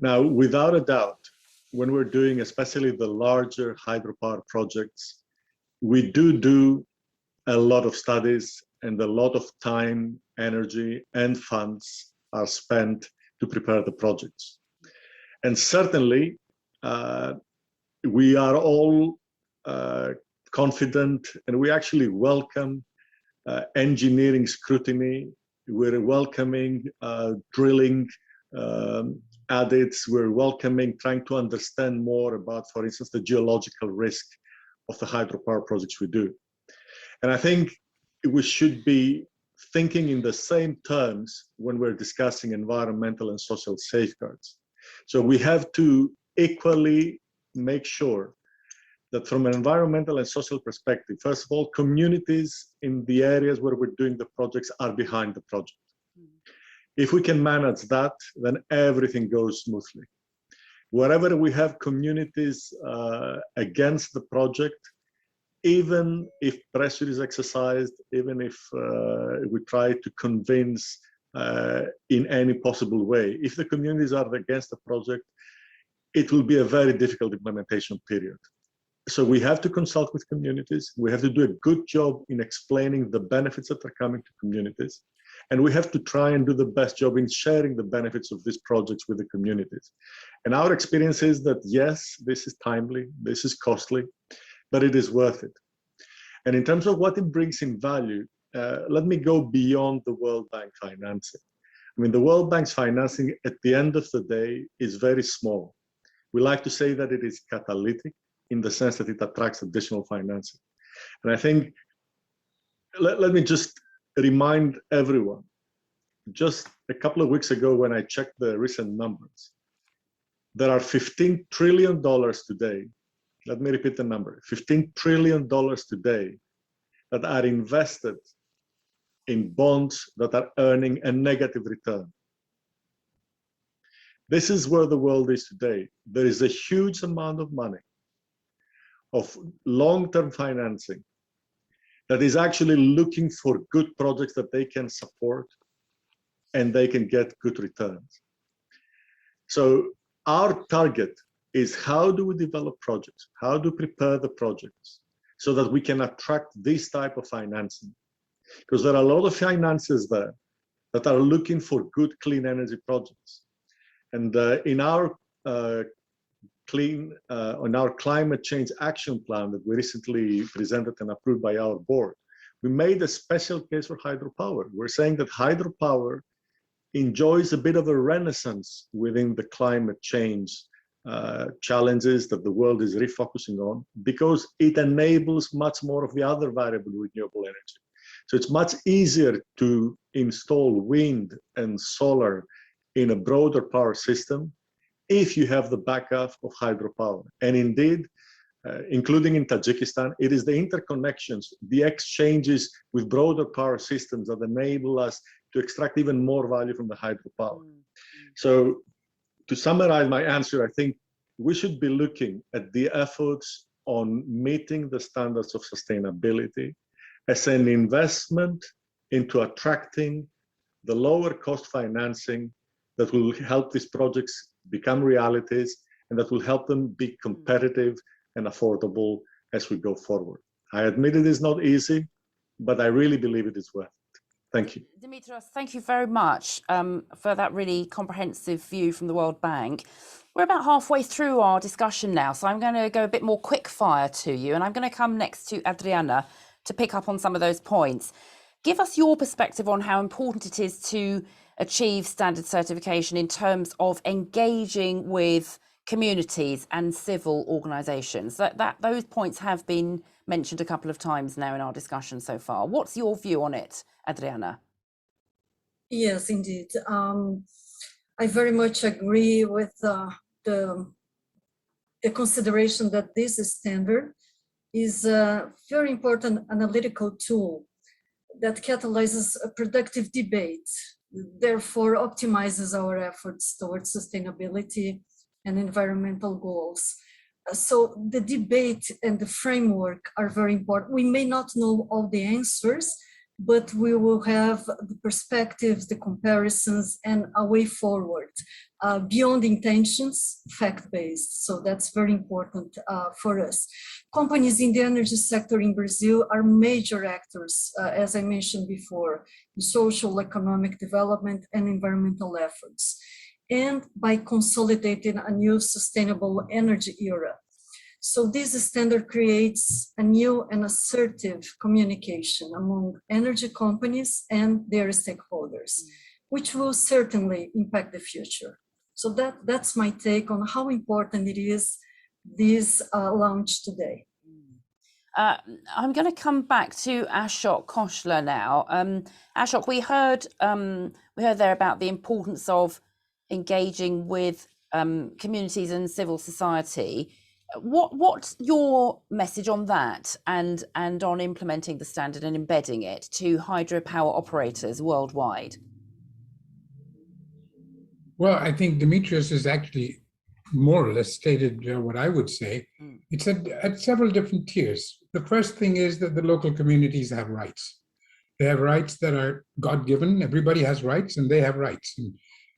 Now, without a doubt, when we're doing especially the larger hydropower projects, we do a lot of studies, and a lot of time, energy, and funds are spent to prepare the projects. And certainly, we are all confident, and we actually welcome engineering scrutiny. We're welcoming drilling audits. We're welcoming trying to understand more about, for instance, the geological risk of the hydropower projects we do. And I think we should be thinking in the same terms when we're discussing environmental and social safeguards. So we have to equally make sure that from an environmental and social perspective, first of all, communities in the areas where we're doing the projects are behind the project. If we can manage that, then everything goes smoothly. Wherever we have communities against the project, even if pressure is exercised, even if we try to convince in any possible way, if the communities are against the project, it will be a very difficult implementation period. So we have to consult with communities. We have to do a good job in explaining the benefits that are coming to communities. And we have to try and do the best job in sharing the benefits of these projects with the communities. And our experience is that, yes, this is timely, this is costly, but it is worth it. And in terms of what it brings in value, let me go beyond the World Bank financing. I mean, the World Bank's financing at the end of the day is very small. We like to say that it is catalytic in the sense that it attracts additional financing. And I think, let me just remind everyone, just a couple of weeks ago when I checked the recent numbers, there are $15 trillion today. Let me repeat the number, $15 trillion today that are invested in bonds that are earning a negative return. This is where the world is today. There is a huge amount of money, of long-term financing, that is actually looking for good projects that they can support and they can get good returns. So our target is how do we develop projects? How do we prepare the projects so that we can attract this type of financing? Because there are a lot of finances there that are looking for good, clean energy projects. And in our climate change action plan that we recently presented and approved by our board, we made a special case for hydropower. We're saying that hydropower enjoys a bit of a renaissance within the climate change challenges that the world is refocusing on, because it enables much more of the other variable renewable energy. So it's much easier to install wind and solar in a broader power system if you have the backup of hydropower. And indeed, including in Tajikistan, it is the interconnections, the exchanges with broader power systems that enable us to extract even more value from the hydropower. So to summarize my answer, I think we should be looking at the efforts on meeting the standards of sustainability as an investment into attracting the lower cost financing that will help these projects become realities and that will help them be competitive and affordable as we go forward. I admit it is not easy, but I really believe it is worth it. Thank you. Dimitrios, thank you very much for that really comprehensive view from the World Bank. We're about halfway through our discussion now, so I'm going to go a bit more quick fire to you, and I'm going to come next to Adriana to pick up on some of those points. Give us your perspective on how important it is to achieve standard certification in terms of engaging with communities and civil organisations. Those points have been mentioned a couple of times now in our discussion so far. What's your view on it, Adriana? Yes, indeed. I very much agree with the consideration that this standard is a very important analytical tool that catalyzes a productive debate, therefore optimizes our efforts towards sustainability and environmental goals. So the debate and the framework are very important. We may not know all the answers, but we will have the perspectives, the comparisons, and a way forward beyond intentions, fact-based. So that's very important for us. Companies in the energy sector in Brazil are major actors, as I mentioned before, in social, economic development and environmental efforts, and by consolidating a new sustainable energy era. So this standard creates a new and assertive communication among energy companies and their stakeholders, which will certainly impact the future. So that's my take on how important it is, this launch today. I'm going to come back to Ashok Khoshla now. Ashok, we heard there about the importance of engaging with communities and civil society. What's your message on that and on implementing the standard and embedding it to hydropower operators worldwide? Well, I think Dimitrios has actually more or less stated what I would say. It's at several different tiers. The first thing is that the local communities have rights. They have rights that are God-given. Everybody has rights and they have rights. And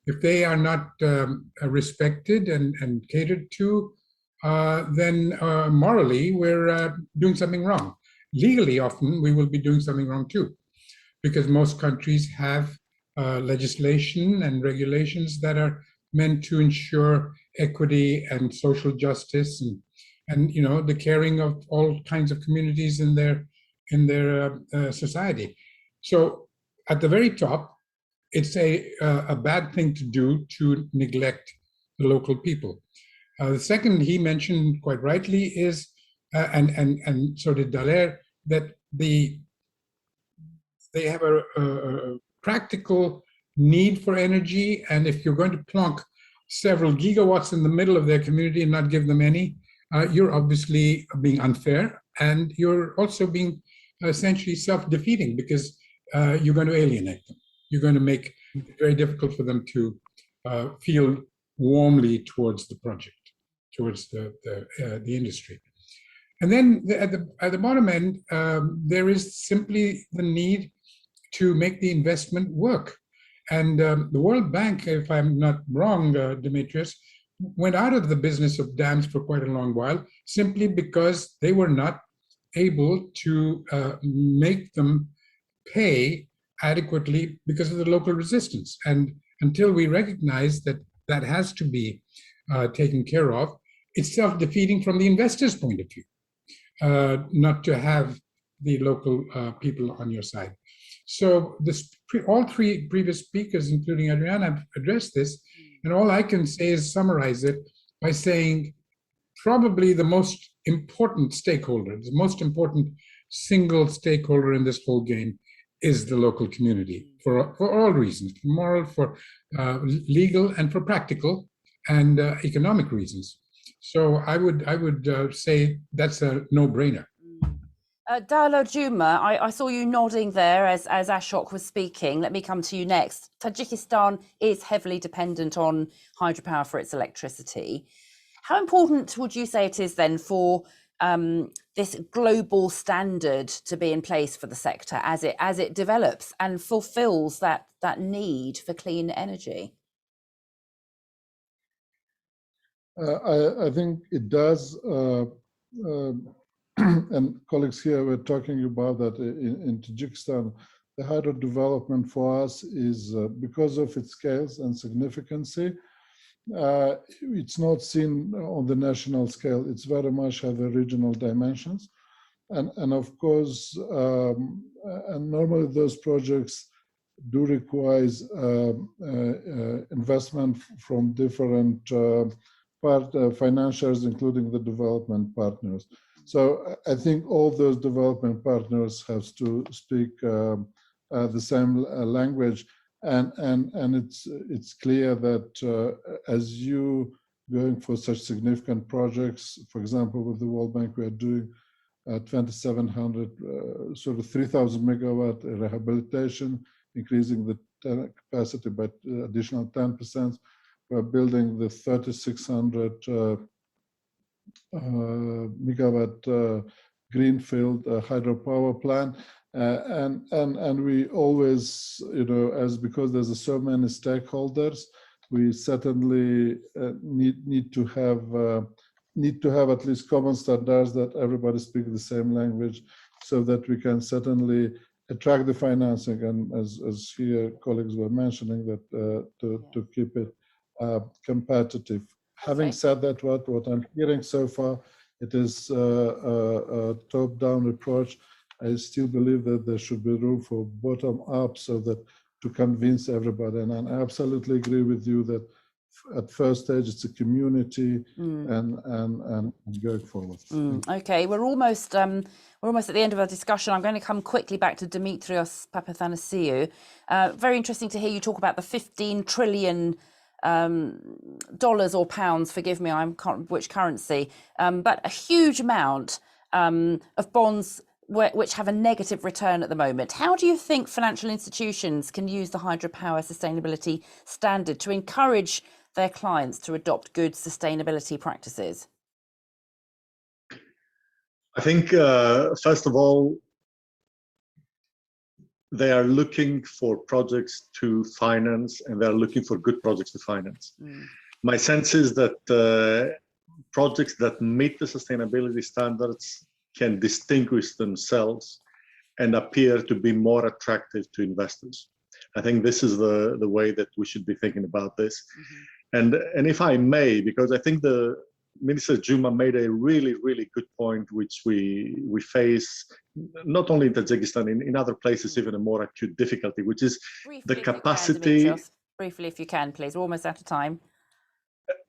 if they are not respected and catered to, then morally we're doing something wrong. Legally, often we will be doing something wrong too, because most countries have legislation and regulations that are meant to ensure equity and social justice and you know, the caring of all kinds of communities in their society. So at the very top, it's a bad thing to do to neglect the local people. The second he mentioned quite rightly is, and so did Dallaire, that they have a practical need for energy, and if you're going to plonk several gigawatts in the middle of their community and not give them any, you're obviously being unfair, and you're also being essentially self-defeating, because you're going to alienate them. You're going to make it very difficult for them to feel warmly towards the project, towards the industry. And then at the bottom end, there is simply the need to make the investment work. And the World Bank, if I'm not wrong, Dimitrios, went out of the business of dams for quite a long while, simply because they were not able to make them pay adequately because of the local resistance. And until we recognize that that has to be taken care of, it's self-defeating from the investor's point of view, not to have the local people on your side. So all three previous speakers, including Adriana, have addressed this, and all I can say is summarize it by saying probably the most important stakeholder, the most important single stakeholder in this whole game is the local community, for all reasons, for moral, for legal, and for practical and economic reasons. So I would say that's a no-brainer. Dalo Juma, I saw you nodding there as Ashok was speaking. Let me come to you next. Tajikistan is heavily dependent on hydropower for its electricity. How important would you say it is then for this global standard to be in place for the sector as it develops and fulfills that need for clean energy? I think it does. And colleagues here were talking about that in Tajikistan. The hydro development for us is, because of its scales and significancy, it's not seen on the national scale. It's very much have a regional dimensions. And of course, and normally those projects do require investment from different financiers, including the development partners. So I think all those development partners have to speak the same language, and it's clear that as you going for such significant projects, for example, with the World Bank, we are doing 2,700, sort of 3,000 megawatt rehabilitation, increasing the capacity by additional 10%. We're building the 3,600 megawatt greenfield hydropower plant, and we always, because there's so many stakeholders, we certainly need to have at least common standards that everybody speaks the same language, so that we can certainly attract the financing, and as here colleagues were mentioning, that to keep it competitive. Having said that, what I'm hearing so far, it is a top-down approach. I still believe that there should be room for bottom-up, so that to convince everybody. And I absolutely agree with you that at first stage it's a community and going forward. Okay, we're almost at the end of our discussion. I'm going to come quickly back to Dimitrios Papathanasiou. Very interesting to hear you talk about the 15 trillion dollars or pounds, forgive me, I can't which currency, but a huge amount of bonds which have a negative return at the moment. How do you think financial institutions can use the Hydropower Sustainability Standard to encourage their clients to adopt good sustainability practices? I think, first of all, they are looking for projects to finance, and they're looking for good projects to finance. My sense is that projects that meet the sustainability standards can distinguish themselves and appear to be more attractive to investors. I think this is the way that we should be thinking about this. And if I may, because I think the Minister Juma made a really, really good point, which we face not only in Tajikistan, in other places, even a more acute difficulty, which is the capacity. Briefly, if you can, please. We're almost out of time.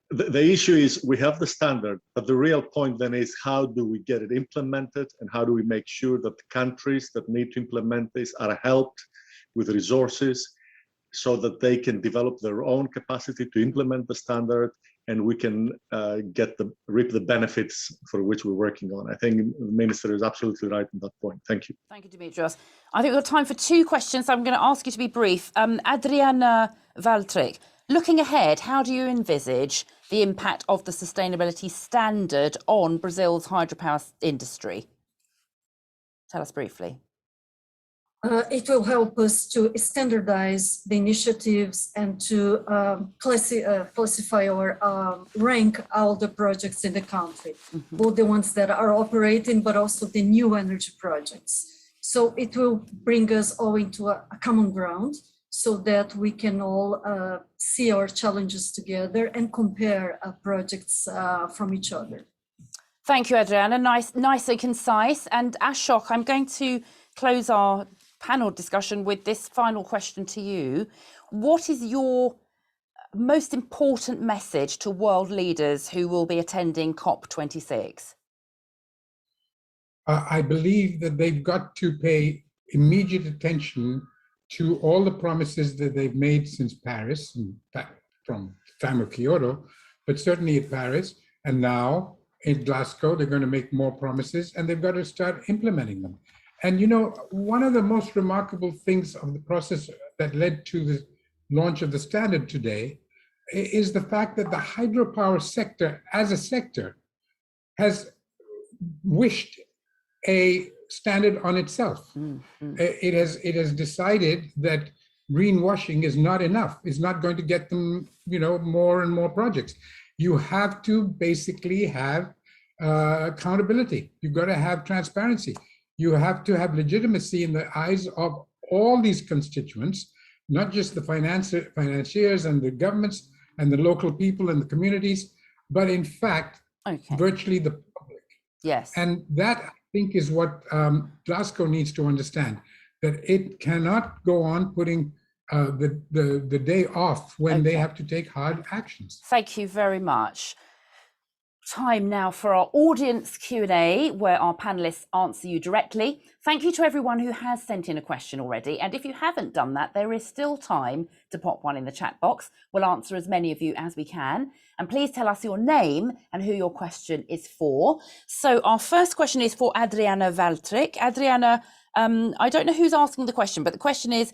The issue is we have the standard, but the real point then is how do we get it implemented, and how do we make sure that the countries that need to implement this are helped with resources so that they can develop their own capacity to implement the standard, and we can reap the benefits for which we're working on. I think the Minister is absolutely right on that point. Thank you. Thank you, Dimitrios. I think we've got time for 2 questions. So I'm going to ask you to be brief. Adriana Valtric, looking ahead, how do you envisage the impact of the sustainability standard on Brazil's hydropower industry? Tell us briefly. It will help us to standardize the initiatives and to classify or rank all the projects in the country, both the ones that are operating, but also the new energy projects. So it will bring us all into a common ground so that we can all see our challenges together and compare projects from each other. Thank you, Adriana. Nice and concise. And Ashok, I'm going to close our panel discussion with this final question to you. What is your most important message to world leaders who will be attending COP26? I believe that they've got to pay immediate attention to all the promises that they've made since Paris, in fact, from the time of Kyoto, but certainly at Paris, and now in Glasgow, they're going to make more promises, and they've got to start implementing them. And you know, one of the most remarkable things of the process that led to the launch of the standard today is the fact that the hydropower sector, as a sector, has wished a standard on itself. It has decided that greenwashing is not enough. It's not going to get them, you know, more and more projects. You have to basically have accountability. You've got to have transparency. You have to have legitimacy in the eyes of all these constituents, not just the financiers and the governments and the local people and the communities, but in fact, virtually the public. Yes. And that, I think, is what Glasgow needs to understand, that it cannot go on putting the day off when they have to take hard actions. Thank you very much. Time now for our audience Q&A, where our panelists answer you directly. Thank you to everyone who has sent in a question already. And if you haven't done that, there is still time to pop one in the chat box. We'll answer as many of you as we can. And please tell us your name and who your question is for. So our first question is for Adriana Valtric. Adriana, I don't know who's asking the question, but the question is,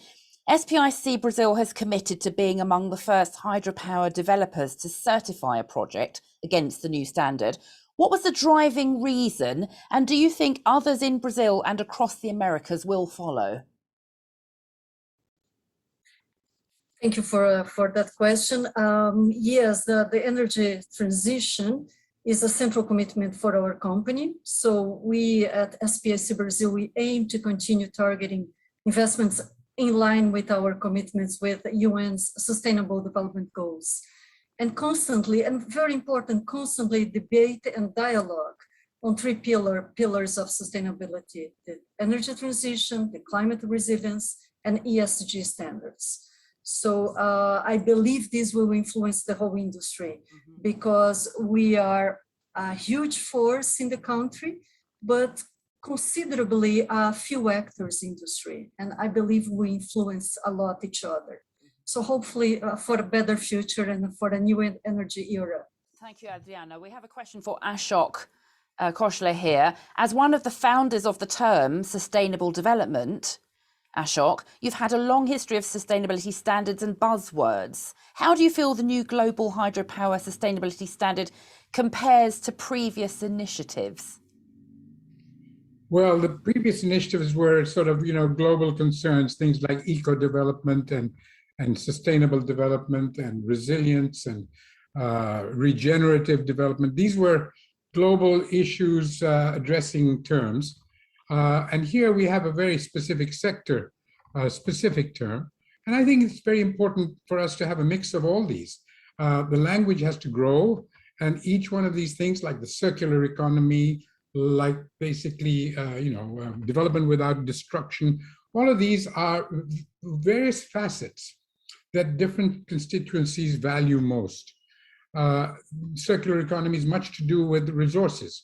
SPIC Brazil has committed to being among the first hydropower developers to certify a project against the new standard. What was the driving reason, and do you think others in Brazil and across the Americas will follow? Thank you for that question. Yes, the energy transition is a central commitment for our company. So we at SPIC Brazil, we aim to continue targeting investments in line with our commitments with UN's Sustainable Development Goals. And constantly, and very important, constantly debate and dialogue on three pillars of sustainability: the energy transition, the climate resilience, and ESG standards. So I believe this will influence the whole industry because we are a huge force in the country, but considerably few actors industry, and I believe we influence a lot each other. So hopefully for a better future and for a new energy era. Thank you, Adriana. We have a question for Ashok Khoshale here. As one of the founders of the term sustainable development, Ashok, you've had a long history of sustainability standards and buzzwords. How do you feel the new global hydropower sustainability standard compares to previous initiatives? Well, the previous initiatives were sort of, you know, global concerns, things like eco-development and sustainable development and resilience and regenerative development. These were global issues addressing terms. And here we have a very specific sector, specific term. And I think it's very important for us to have a mix of all these. The language has to grow, and each one of these things, like the circular economy, like basically, development without destruction, all of these are various facets that different constituencies value most. Circular economy is much to do with resources.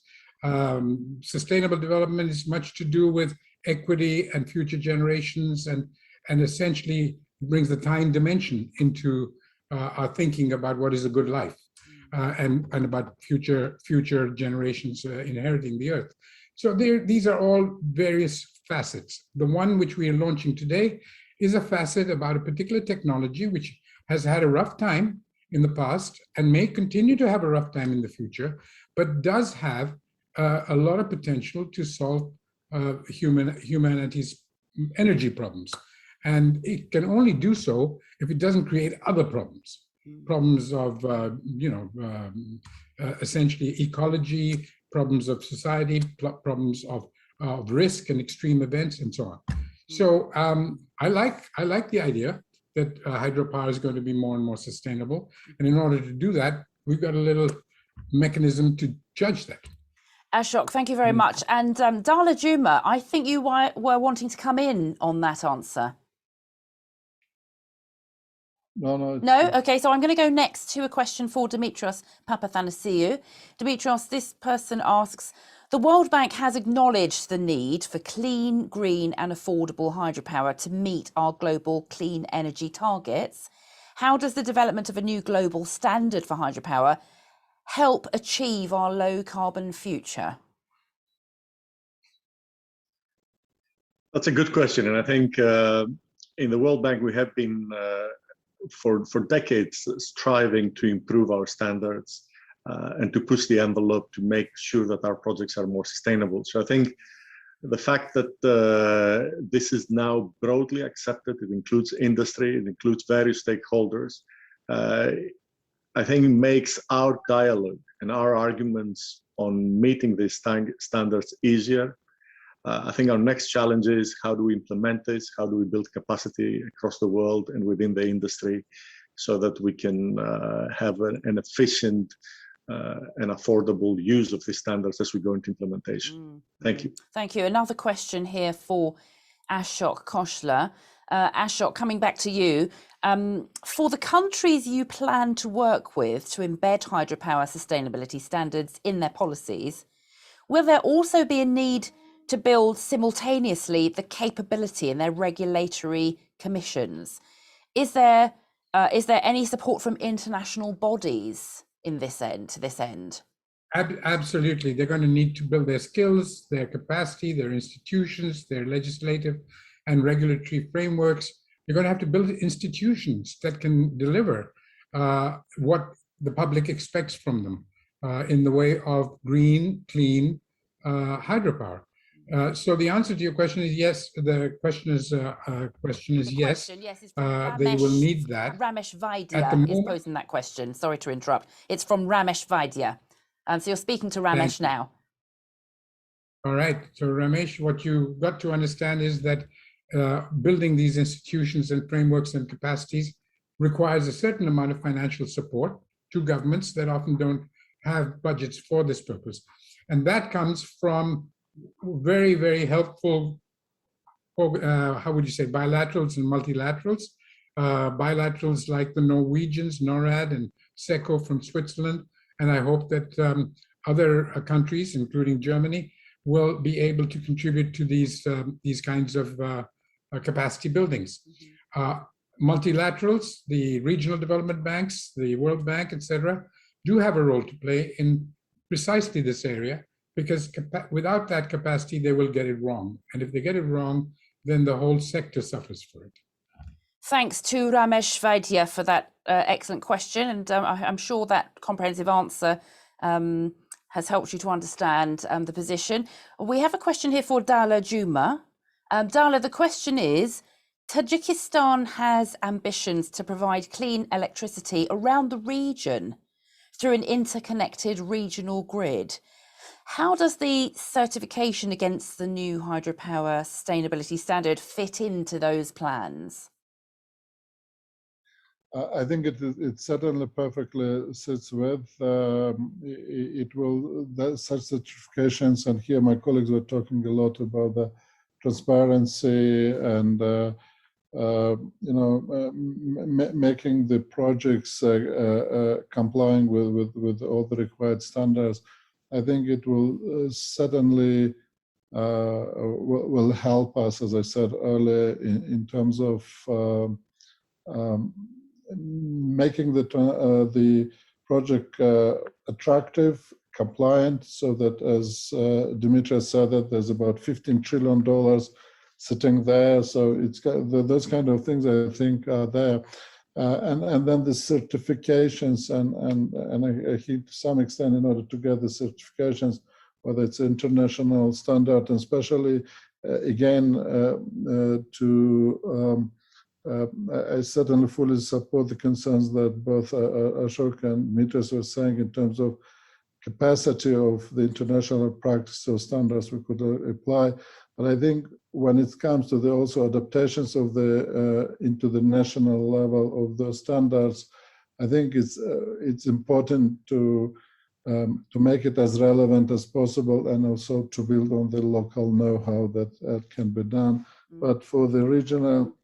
Sustainable development is much to do with equity and future generations, and essentially brings the time dimension into our thinking about what is a good life. And about future generations inheriting the earth. So these are all various facets. The one which we are launching today is a facet about a particular technology which has had a rough time in the past and may continue to have a rough time in the future, but does have a lot of potential to solve humanity's energy problems. And it can only do so if it doesn't create other problems. Problems of, essentially ecology, problems of society, problems of risk and extreme events, and so on. So I like the idea that hydropower is going to be more and more sustainable. And in order to do that, we've got a little mechanism to judge that. Ashok, thank you very much. And Dala Juma, I think you were wanting to come in on that answer. No. No? Okay, so I'm going to go next to a question for Dimitrios Papathanasiou. Dimitrios, this person asks, the World Bank has acknowledged the need for clean, green and affordable hydropower to meet our global clean energy targets. How does the development of a new global standard for hydropower help achieve our low carbon future? That's a good question. And I think in the World Bank, we have been for decades striving to improve our standards and to push the envelope to make sure that our projects are more sustainable. So I think the fact that this is now broadly accepted, it includes industry, it includes various stakeholders, I think it makes our dialogue and our arguments on meeting these standards easier. I think our next challenge is how do we implement this? How do we build capacity across the world and within the industry so that we can have an efficient and affordable use of these standards as we go into implementation. Thank you. Thank you. Another question here for Ashok Khoshla. Ashok, coming back to you, for the countries you plan to work with to embed hydropower sustainability standards in their policies, will there also be a need to build simultaneously the capability in their regulatory commissions? Is there any support from international bodies to this end? Absolutely. They're going to need to build their skills, their capacity, their institutions, their legislative and regulatory frameworks. They're going to have to build institutions that can deliver what the public expects from them in the way of green, clean hydropower. So the answer to your question is yes. The question is yes. They will need that. Ramesh Vaidya is posing that question. Sorry to interrupt. It's from Ramesh Vaidya. So you're speaking to Ramesh now. All right. So Ramesh, what you got to understand is that building these institutions and frameworks and capacities requires a certain amount of financial support to governments that often don't have budgets for this purpose. And that comes from very, very helpful, how would you say, bilaterals and multilaterals. Bilaterals like the Norwegians, NORAD and SECO from Switzerland. And I hope that other countries, including Germany, will be able to contribute to these kinds of capacity buildings. Multilaterals, the regional development banks, the World Bank, etc., do have a role to play in precisely this area, because without that capacity, they will get it wrong. And if they get it wrong, then the whole sector suffers for it. Thanks to Ramesh Vaidya for that excellent question. And I'm sure that comprehensive answer has helped you to understand the position. We have a question here for Dala Juma. Dala, the question is, Tajikistan has ambitions to provide clean electricity around the region through an interconnected regional grid. How does the certification against the new Hydropower Sustainability Standard fit into those plans? I think it certainly perfectly sits with. It will, such certifications, and here my colleagues were talking a lot about the transparency and making the projects complying with all the required standards. I think it will certainly will help us, as I said earlier, in terms of making the project attractive, compliant, so that, as Dimitrios said, that there's about $15 trillion sitting there. So it's got those kind of things, I think, are there. And then the certifications, and I think to some extent, in order to get the certifications, whether it's international standard, and especially again, I certainly fully support the concerns that both Ashok and Mitras were saying in terms of capacity of the international practice or standards we could apply. But I think when it comes to the also adaptations of the into the national level of those standards, I think it's important to make it as relevant as possible and also to build on the local know-how that can be done. But for the regional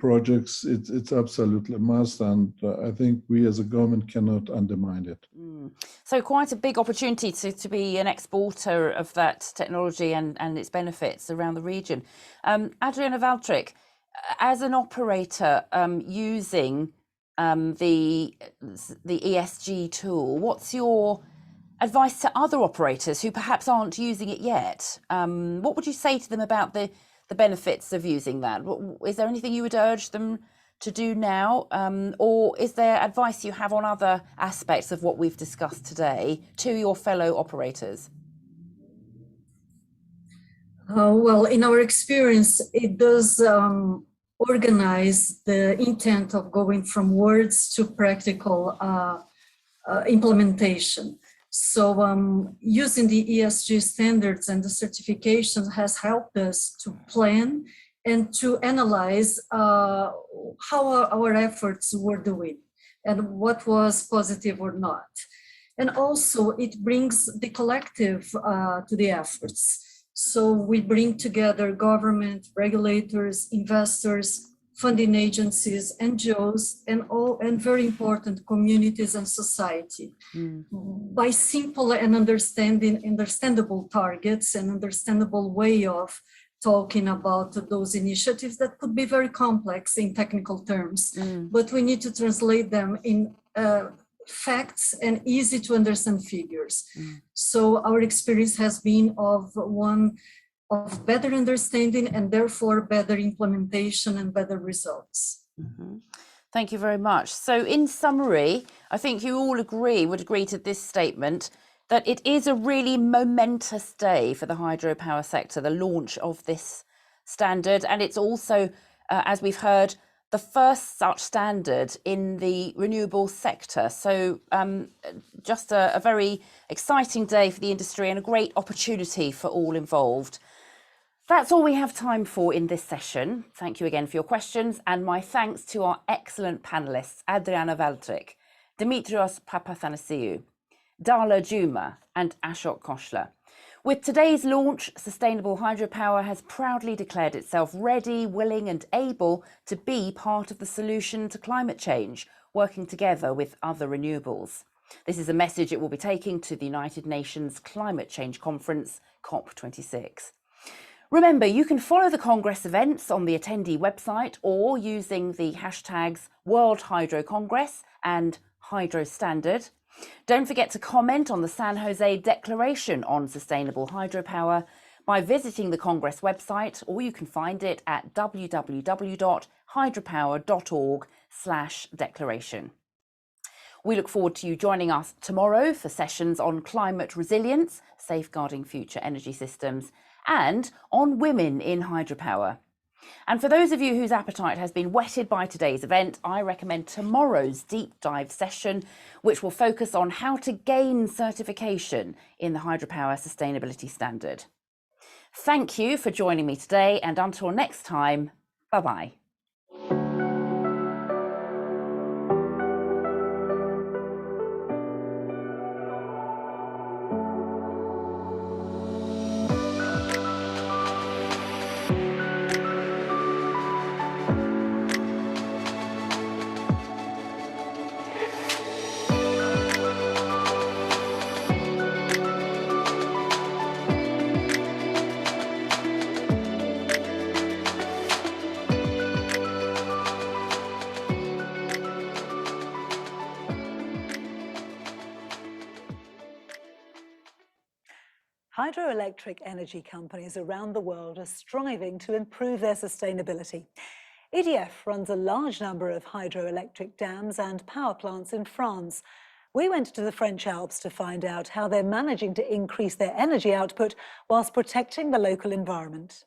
projects, it's absolutely a must, and I think we as a government cannot undermine it. So quite a big opportunity to be an exporter of that technology and its benefits around the region. Adriana Valtryk, as an operator using the ESG tool, what's your advice to other operators who perhaps aren't using it yet? What would you say to them about the benefits of using that? Is there anything you would urge them to do now? Or is there advice you have on other aspects of what we've discussed today to your fellow operators? Well, in our experience, it does organize the intent of going from words to practical implementation. So using the ESG standards and the certifications has helped us to plan and to analyze how our efforts were doing and what was positive or not. And also it brings the collective to the efforts. So we bring together government, regulators, investors, funding agencies, NGOs, and very important communities and society. By simple and understandable targets and understandable way of talking about those initiatives that could be very complex in technical terms, but we need to translate them in facts and easy to understand figures. So our experience has been of better understanding and therefore better implementation and better results. Thank you very much. So in summary, I think you all would agree to this statement that it is a really momentous day for the hydropower sector, the launch of this standard. And it's also, as we've heard, the first such standard in the renewable sector. So just a very exciting day for the industry and a great opportunity for all involved. That's all we have time for in this session. Thank you again for your questions, and my thanks to our excellent panellists, Adriana Valtryk, Dimitrios Papathanasiou, Darla Juma and Ashok Khoshla. With today's launch, Sustainable Hydropower has proudly declared itself ready, willing and able to be part of the solution to climate change, working together with other renewables. This is a message it will be taking to the United Nations Climate Change Conference, COP26. Remember, you can follow the Congress events on the attendee website or using the hashtags World Hydro Congress and Hydro Standard. Don't forget to comment on the San Jose Declaration on Sustainable Hydropower by visiting the Congress website, or you can find it at www.hydropower.org/declaration. We look forward to you joining us tomorrow for sessions on climate resilience, safeguarding future energy systems, and on women in hydropower. And for those of you whose appetite has been whetted by today's event, I recommend tomorrow's deep dive session, which will focus on how to gain certification in the Hydropower Sustainability Standard. Thank you for joining me today, and until next time, bye-bye. Hydroelectric energy companies around the world are striving to improve their sustainability. EDF runs a large number of hydroelectric dams and power plants in France. We went to the French Alps to find out how they're managing to increase their energy output whilst protecting the local environment.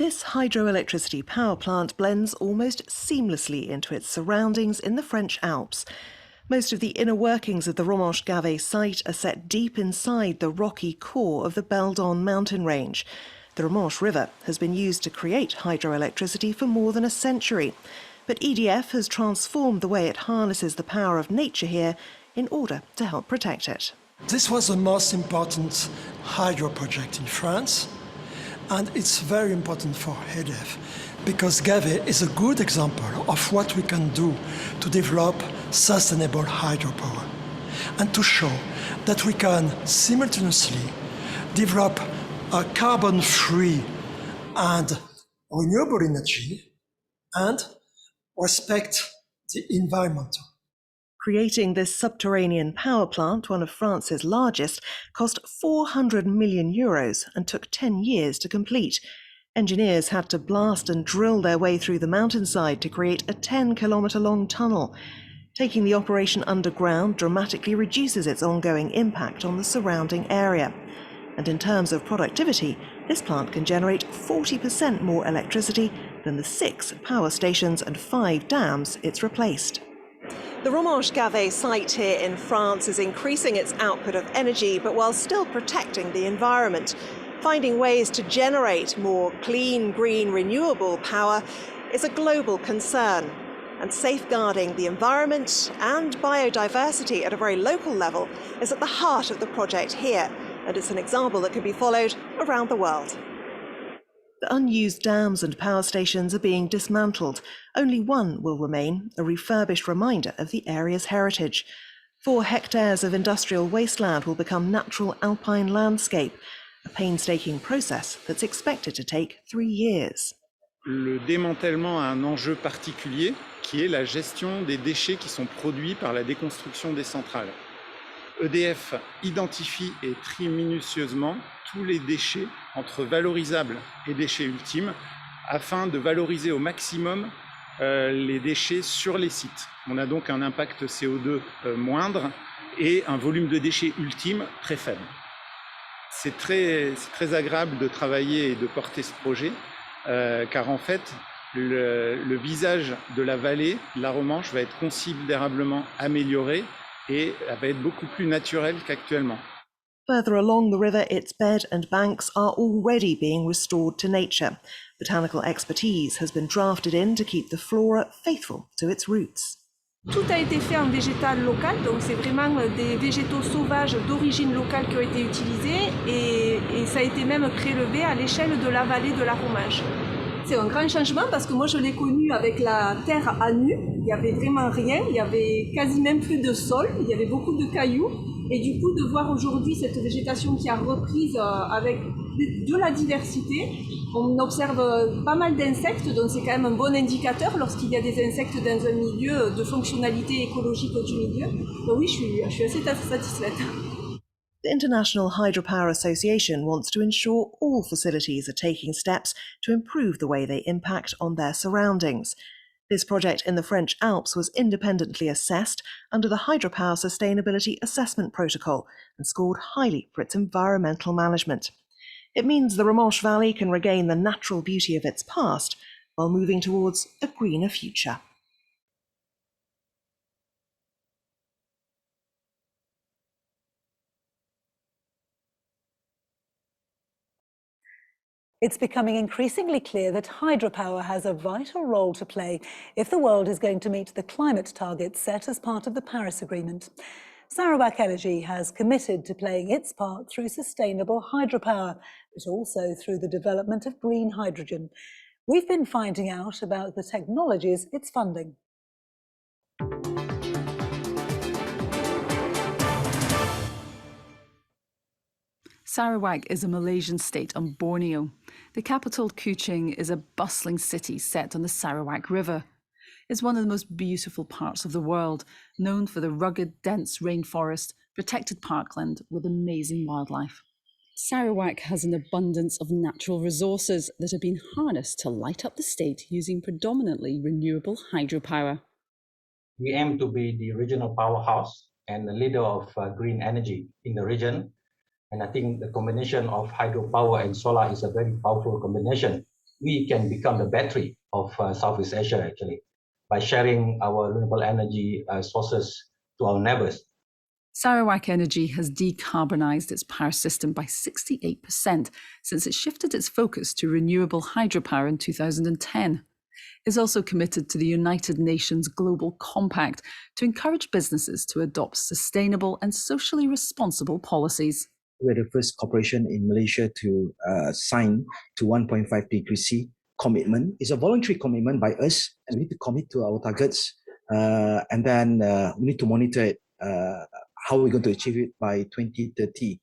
This hydroelectricity power plant blends almost seamlessly into its surroundings in the French Alps. Most of the inner workings of the Romanche-Gavet site are set deep inside the rocky core of the Beldon mountain range. The Romanche River has been used to create hydroelectricity for more than a century, but EDF has transformed the way it harnesses the power of nature here in order to help protect it. This was the most important hydro project in France, and it's very important for EDF because Gavet is a good example of what we can do to develop sustainable hydropower and to show that we can simultaneously develop a carbon-free and renewable energy and respect the environment. Creating this subterranean power plant, one of France's largest, cost 400 million euros and took 10 years to complete. Engineers had to blast and drill their way through the mountainside to create a 10-kilometre-long tunnel. Taking the operation underground dramatically reduces its ongoing impact on the surrounding area. And in terms of productivity, this plant can generate 40% more electricity than the 6 power stations and 5 dams it's replaced. The Romanche-Gavet site here in France is increasing its output of energy, but while still protecting the environment. Finding ways to generate more clean, green, renewable power is a global concern. And safeguarding the environment and biodiversity at a very local level is at the heart of the project here. And it's an example that can be followed around the world. The unused dams and power stations are being dismantled. Only one will remain, a refurbished reminder of the area's heritage. 4 hectares of industrial wasteland will become natural alpine landscape, a painstaking process that's expected to take 3 years. Le démantèlement a un enjeu particulier qui est la gestion des déchets qui sont produits par la déconstruction des centrales. EDF identifie et trie minutieusement tous les déchets entre valorisables et déchets ultimes afin de valoriser au maximum les déchets sur les sites. On a donc un impact CO2 moindre et un volume de déchets ultime très faible. C'est très agréable de travailler et de porter ce projet car en fait le visage de la vallée, de la Romanche, va être considérablement amélioré et va être beaucoup plus naturel qu'actuellement. Further along the river, its bed and banks are already being restored to nature. Botanical expertise has been drafted in to keep the flora faithful to its roots. Tout a été fait en végétal local, donc c'est vraiment des végétaux sauvages d'origine locale qui ont été utilisés et ça a été même prélevé à l'échelle de la vallée de la Romanche. C'est un grand changement parce que moi je l'ai connu avec la terre à nu, il n'y avait vraiment rien, il y avait quasi même plus de sol, il y avait beaucoup de cailloux et du coup de voir aujourd'hui cette végétation qui a reprise avec de la diversité, on observe pas mal d'insectes, donc c'est quand même un bon indicateur lorsqu'il y a des insectes dans un milieu de fonctionnalité écologique du milieu. Donc oui, je suis assez satisfaite. The International Hydropower Association wants to ensure all facilities are taking steps to improve the way they impact on their surroundings. This project in the French Alps was independently assessed under the Hydropower Sustainability Assessment Protocol and scored highly for its environmental management. It means the Romanche Valley can regain the natural beauty of its past while moving towards a greener future. It's becoming increasingly clear that hydropower has a vital role to play if the world is going to meet the climate targets set as part of the Paris Agreement. Sarawak Energy has committed to playing its part through sustainable hydropower, but also through the development of green hydrogen. We've been finding out about the technologies it's funding. Sarawak is a Malaysian state on Borneo. The capital, Kuching, is a bustling city set on the Sarawak River. It's one of the most beautiful parts of the world, known for the rugged, dense rainforest, protected parkland with amazing wildlife. Sarawak has an abundance of natural resources that have been harnessed to light up the state using predominantly renewable hydropower. We aim to be the regional powerhouse and the leader of green energy in the region. And I think the combination of hydropower and solar is a very powerful combination. we can become the battery of Southeast Asia, actually, by sharing our renewable energy sources to our neighbors. Sarawak Energy has decarbonised its power system by 68% since it shifted its focus to renewable hydropower in 2010. It's also committed to the United Nations Global Compact to encourage businesses to adopt sustainable and socially responsible policies. We're the first corporation in Malaysia to sign to 1.5 degrees C commitment. It's a voluntary commitment by us, and we need to commit to our targets, and then we need to monitor it, how we're going to achieve it by 2030.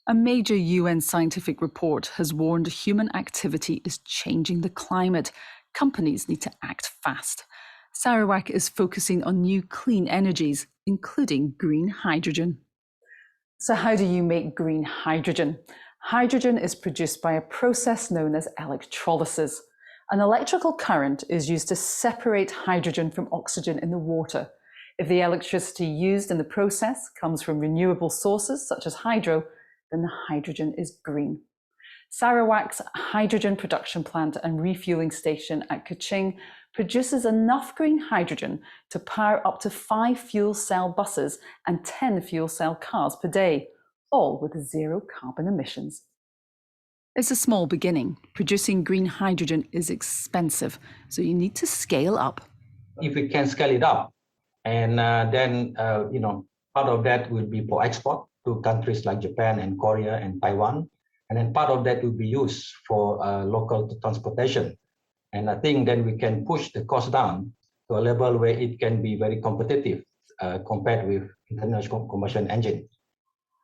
A major UN scientific report has warned human activity is changing the climate. Companies need to act fast. Sarawak is focusing on new clean energies, including green hydrogen. So how do you make green hydrogen? Hydrogen is produced by a process known as electrolysis. An electrical current is used to separate hydrogen from oxygen in the water. If the electricity used in the process comes from renewable sources such as hydro, then the hydrogen is green. Sarawak's hydrogen production plant and refueling station at Kuching produces enough green hydrogen to power up to 5 fuel cell buses and 10 fuel cell cars per day, all with zero carbon emissions. It's a small beginning. Producing green hydrogen is expensive, so you need to scale up. If we can scale it up, and then part of that will be for export to countries like Japan and Korea and Taiwan. And then part of that will be used for local transportation. And I think then we can push the cost down to a level where it can be very competitive compared with international combustion engine.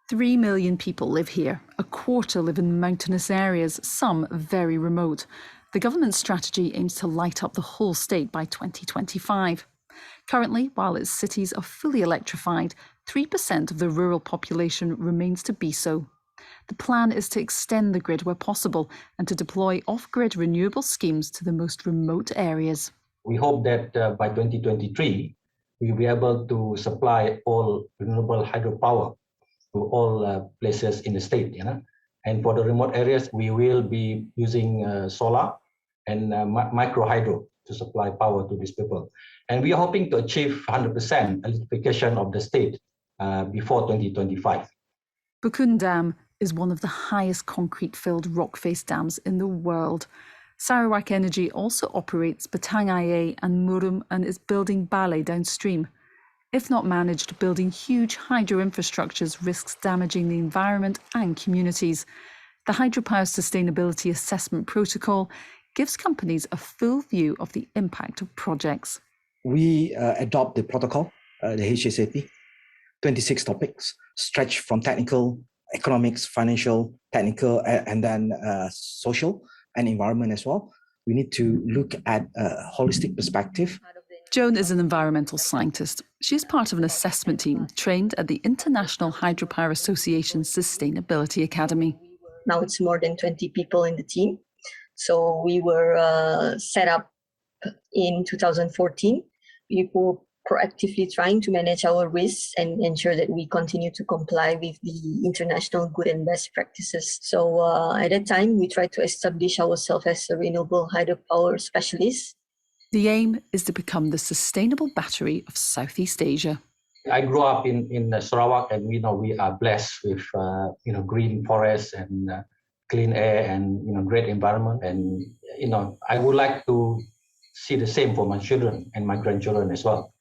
3 million people live here. A quarter live in mountainous areas, some very remote. The government strategy aims to light up the whole state by 2025. Currently, while its cities are fully electrified, 3% of the rural population remains to be so. The plan is to extend the grid where possible and to deploy off-grid renewable schemes to the most remote areas. We hope that by 2023, we will be able to supply all renewable hydropower to all places in the state. And for the remote areas, we will be using solar and micro hydro to supply power to these people. And we are hoping to achieve 100% electrification of the state before 2025. Bukun Dam is one of the highest concrete-filled rock-face dams in the world. Sarawak Energy also operates Batang Ayer and Murum and is building Balai downstream. If not managed, building huge hydro infrastructures risks damaging the environment and communities. The Hydropower Sustainability Assessment Protocol gives companies a full view of the impact of projects. We adopt the protocol, the HSAP, 26 topics, stretch from technical, economics, financial, technical, and then social and environment as well. We need to look at a holistic perspective. Joan is an environmental scientist. She is part of an assessment team trained at the International Hydropower Association Sustainability Academy. Now it's more than 20 people in the team. So we were set up in 2014. We were proactively trying to manage our risks and ensure that we continue to comply with the international good and best practices. So at that time, we tried to establish ourselves as a renewable hydropower specialist. The aim is to become the sustainable battery of Southeast Asia. I grew up in Sarawak, and we are blessed with green forests and clean air and great environment. And I would like to see the same for my children and my grandchildren as well.